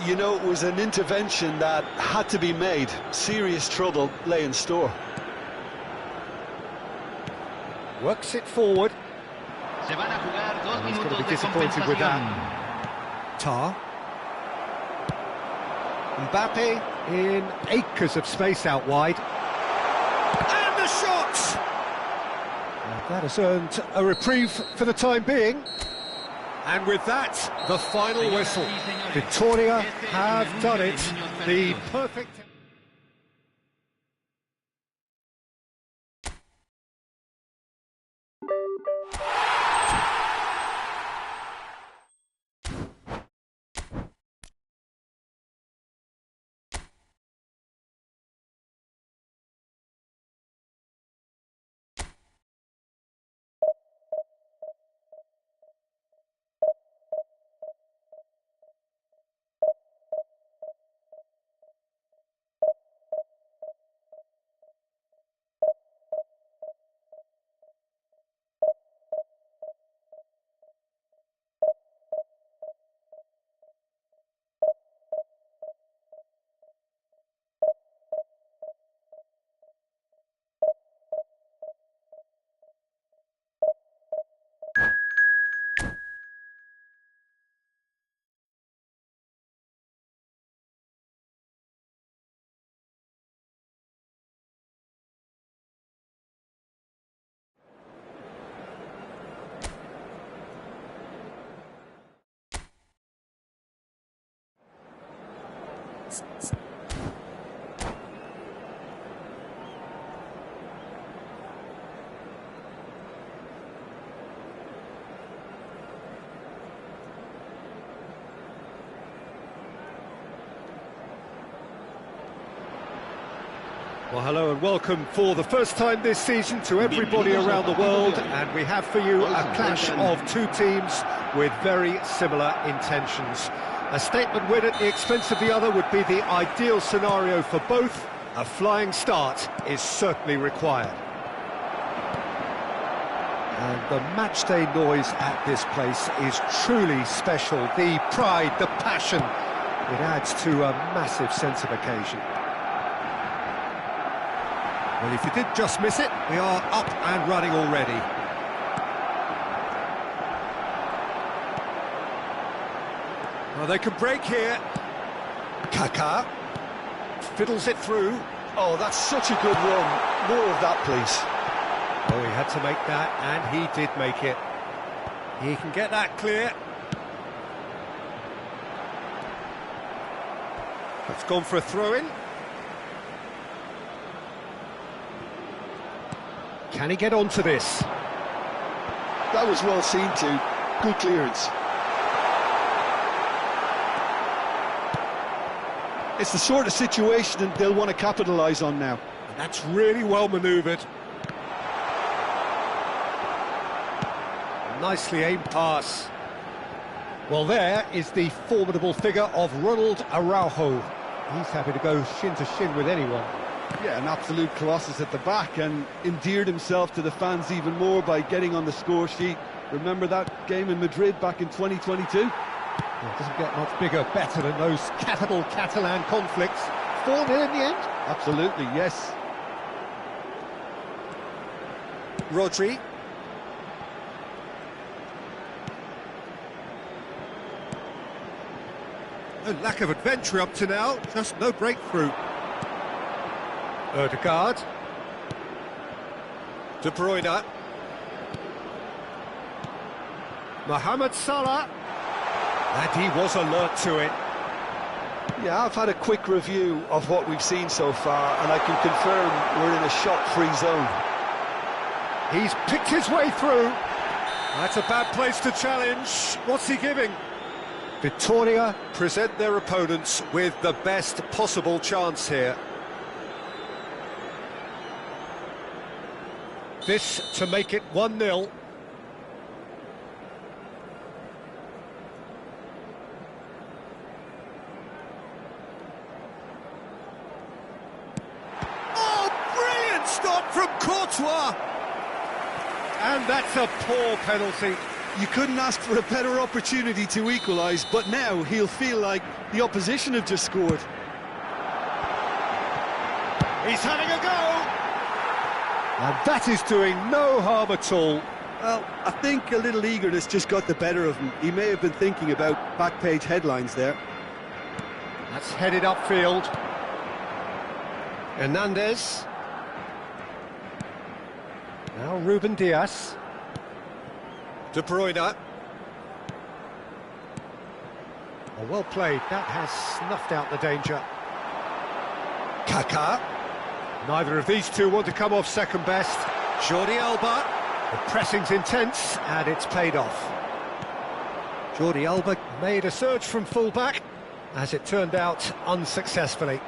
You know, it was an intervention that had to be made. Serious trouble lay in store. Works it forward. He's going to be disappointed with that. Tar. Mbappe in acres of space out wide. And the shot! And that has earned a reprieve for the time being. And with that, the final whistle. Victoria have done it. The perfect... Well, hello and welcome for the first time this season to everybody around the world, and we have for you a clash of two teams with very similar intentions. A statement win at the expense of the other would be the ideal scenario for both. A flying start is certainly required. And the matchday noise at this place is truly special. The pride, the passion, it adds to a massive sense of occasion. Well, if you did just miss it, we are up and running already. Well, they can break here. Kaká fiddles it through. Oh, that's such a good run. More of that, please. Oh, he had to make that, and he did make it. He can get that clear. That's gone for a throw-in. Can he get onto this? That was well seen too. Good clearance. It's the sort of situation that they'll want to capitalise on now. And that's really well manoeuvred. Nicely aimed pass. Well, there is the formidable figure of Ronald Araujo. He's happy to go shin to shin with anyone. Yeah, an absolute colossus at the back, and endeared himself to the fans even more by getting on the score sheet. Remember that game in Madrid back in 2022? Well, it doesn't get much bigger, better than those capital Catalan conflicts. 4-0 in the end? Absolutely, yes. Rodri. No lack of adventure up to now, just no breakthrough. Ødegaard. De Bruyne. Mohamed Salah. And he was alert to it. Yeah, I've had a quick review of what we've seen so far, and I can confirm we're in a shot-free zone. He's picked his way through. That's a bad place to challenge. What's he giving? Victoria present their opponents with the best possible chance here. This to make it 1-0. Oh, brilliant stop from Courtois! And that's a poor penalty. You couldn't ask for a better opportunity to equalise, but now he'll feel like the opposition have just scored. He's having a go! And that is doing no harm at all. Well, I think a little eagerness just got the better of him. He may have been thinking about back-page headlines there. That's headed upfield. Hernandez. Now Ruben Dias. De Bruyne. Oh, well played. That has snuffed out the danger. Kaká. Neither of these two want to come off second best. Jordi Alba. The pressing's intense, and it's paid off. Jordi Alba made a surge from full-back, as it turned out, unsuccessfully.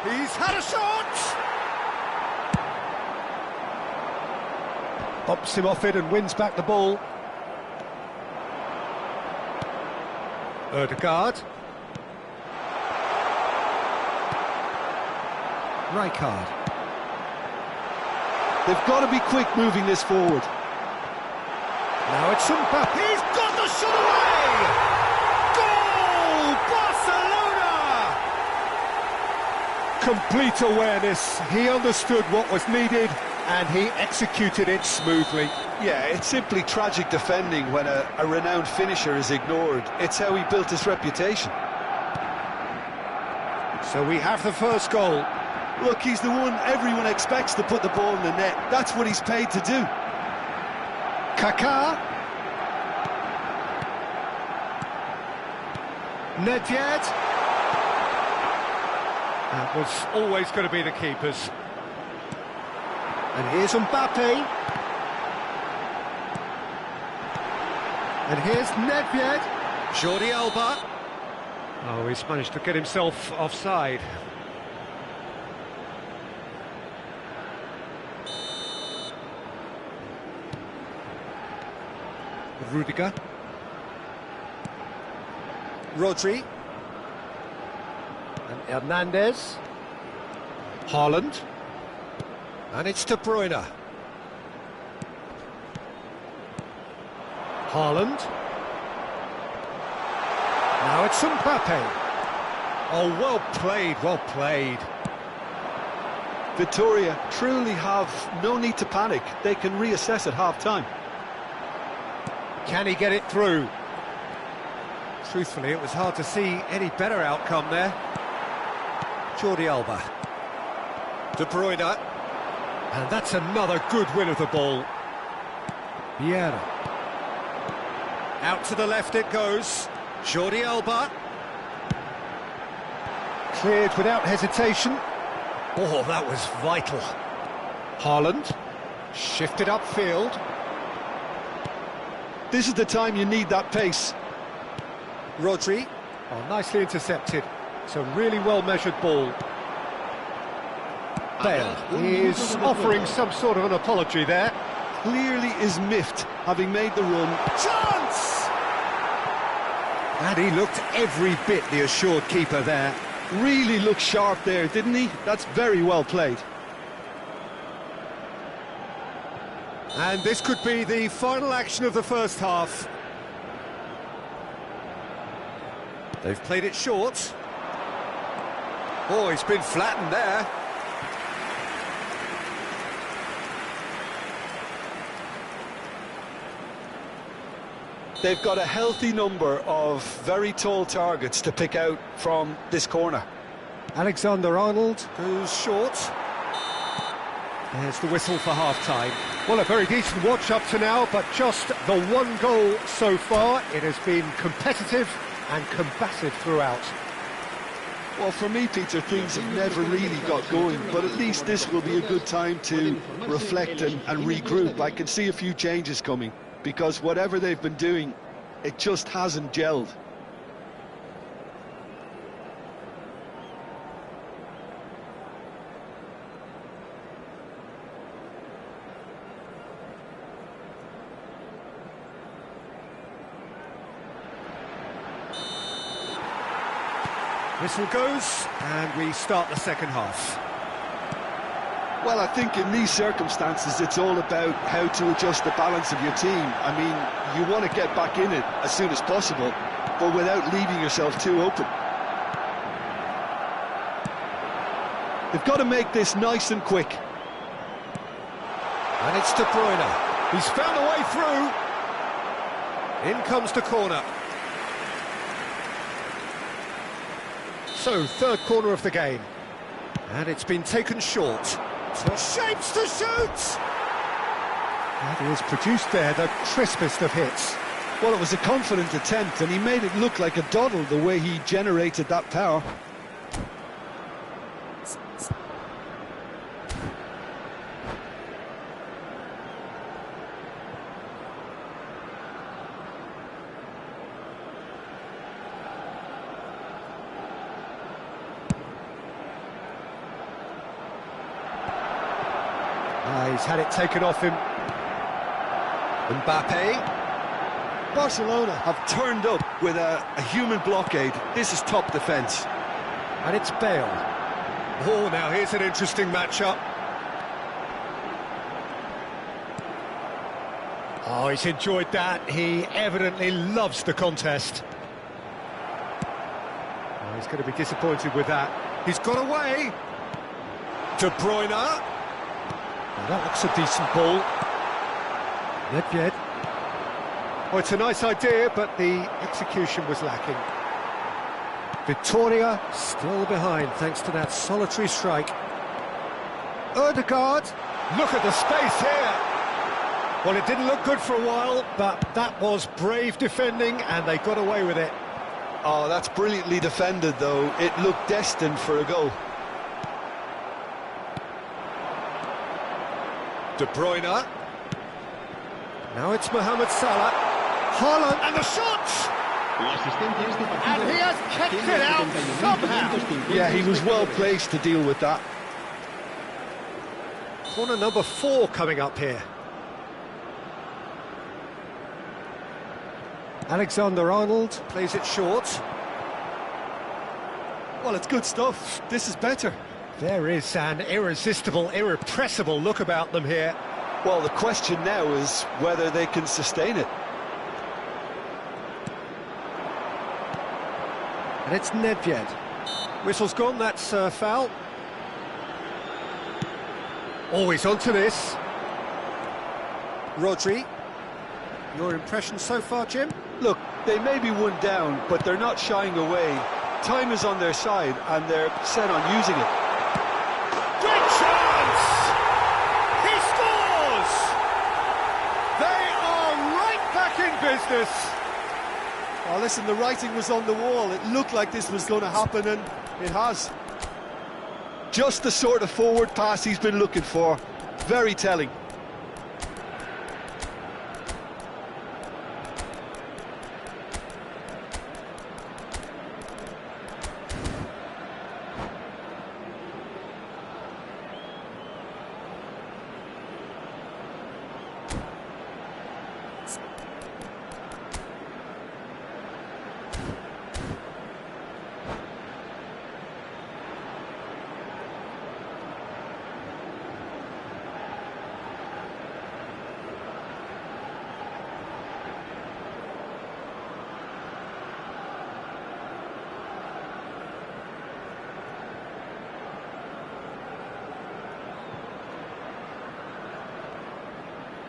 He's had a shot! Bumps him off it and wins back the ball. Ødegaard. Rijkaard. They've got to be quick moving this forward. Now it's Mbappé. He's got the shot away! Goal! Barcelona! Complete awareness. He understood what was needed and he executed it smoothly. Yeah, it's simply tragic defending when a renowned finisher is ignored. It's how he built his reputation. So we have the first goal. Look, he's the one everyone expects to put the ball in the net. That's what he's paid to do. Kaká. Nedved. That was always going to be the keepers. And here's Mbappé. And here's Nedved. Jordi Alba. Oh, he's managed to get himself offside. Rudiger. Rodri. And Hernandez. Haaland. And it's De Bruyne. Haaland. Now it's Mbappé. Oh, well played, well played. Victoria truly have no need to panic. They can reassess at half-time. Can he get it through? Truthfully, it was hard to see any better outcome there. Jordi Alba. De Bruyne. And that's another good win of the ball. Vieira. Out to the left it goes. Jordi Alba. Cleared without hesitation. Oh, that was vital. Haaland. Shifted upfield. This is the time you need that pace. Rodri. Oh, nicely intercepted. It's a really well-measured ball. Bale is offering some sort of an apology there. Clearly is miffed, having made the run. Chance! And he looked every bit the assured keeper there. Really looked sharp there, didn't he? That's very well played. And this could be the final action of the first half. They've played it short. Oh, he's been flattened there. They've got a healthy number of very tall targets to pick out from this corner. Alexander-Arnold goes short. There's the whistle for half-time. Well, a very decent watch up to now, but just the one goal so far. It has been competitive and combative throughout. Well, for me, Peter, things have never really got going, but at least this will be a good time to reflect and regroup. I can see a few changes coming, because whatever they've been doing, it just hasn't gelled. Whistle goes, and we start the second half. Well, I think in these circumstances, it's all about how to adjust the balance of your team. I mean, you want to get back in it as soon as possible, but without leaving yourself too open. They've got to make this nice and quick. And it's De Bruyne. He's found a way through. In comes the corner. So, third corner of the game. And it's been taken short. Shapes to shoot! And he has produced there the crispest of hits. Well, it was a confident attempt, and he made it look like a doddle the way he generated that power. He's had it taken off him. Mbappe. Barcelona have turned up with a human blockade. This is top defence. And it's Bale. Oh, now here's an interesting matchup. Oh, he's enjoyed that. He evidently loves the contest. Oh, he's going to be disappointed with that. He's got away. De Bruyne. Well, that looks a decent ball. Nedved. Oh, it's a nice idea, but the execution was lacking. Victoria still behind, thanks to that solitary strike. Ødegaard. Look at the space here. Well, it didn't look good for a while, but that was brave defending, and they got away with it. Oh, that's brilliantly defended, though. It looked destined for a goal. De Bruyne. Now it's Mohamed Salah. Haaland, and the shot! And he has kicked it out somehow. Yeah, he was well placed to deal with that. Corner number 4 coming up here. Alexander-Arnold plays it short. Well, it's good stuff. This is better. There is an irresistible, irrepressible look about them here. Well, the question now is whether they can sustain it. And it's Nedved. Whistle's gone, that's foul. Always onto this. Rodri. Your impression so far, Jim? Look, they may be one down, but they're not shying away. Time is on their side, and they're set on using it. Great chance! He scores! They are right back in business. Oh, listen, the writing was on the wall. It looked like this was going to happen, and it has. Just the sort of forward pass he's been looking for. Very telling.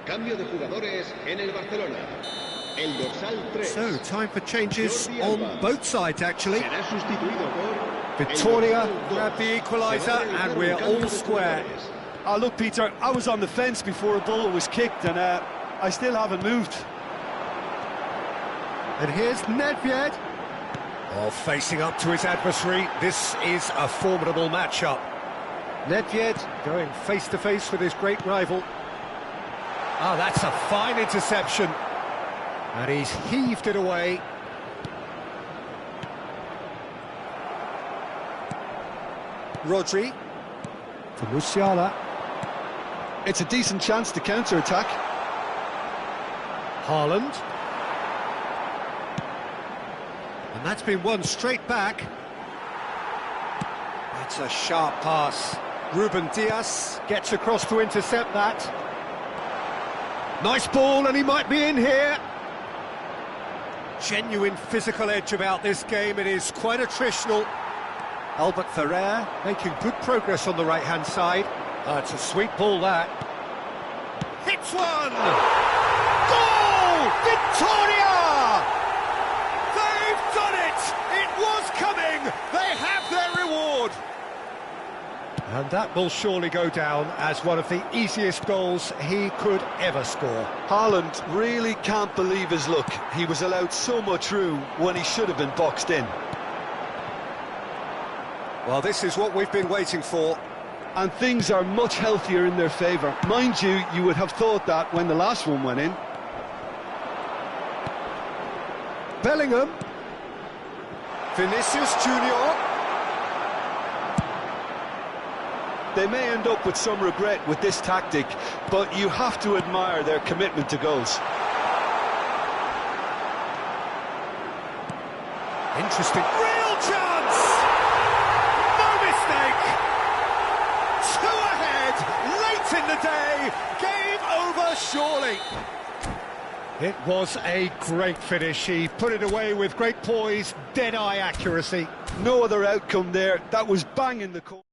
Cambio de jugadores en el Barcelona. El dorsal 3. So, time for changes on both sides, actually. Será sustituido por Victoria grabbed the equaliser, and we're all square. Oh, look, Peter, I was on the fence before a ball was kicked, and I still haven't moved. And here's Nedved. Oh, facing up to his adversary. This is a formidable matchup. Nedved going face-to-face with his great rival. Ah, that's a fine interception. And he's heaved it away. Rodri for Musiala. It's a decent chance to counter-attack. Haaland. And that's been won straight back. That's a sharp pass. Ruben Dias gets across to intercept that. Nice ball, and he might be in here. Genuine physical edge about this game. It is quite attritional. Albert Ferrer making good progress on the right-hand side. It's a sweet ball, that. Hits one! Goal! Victoria! They've done it! It was coming! They have their reward! And that will surely go down as one of the easiest goals he could ever score. Haaland really can't believe his luck. He was allowed so much room when he should have been boxed in. Well, this is what we've been waiting for. And things are much healthier in their favour. Mind you, you would have thought that when the last one went in. Bellingham. Vinicius Junior. They may end up with some regret with this tactic, but you have to admire their commitment to goals. Interesting. Real chance! No mistake! Two ahead, late in the day, game over surely. It was a great finish. He put it away with great poise, dead-eye accuracy. No other outcome there. That was bang in the corner.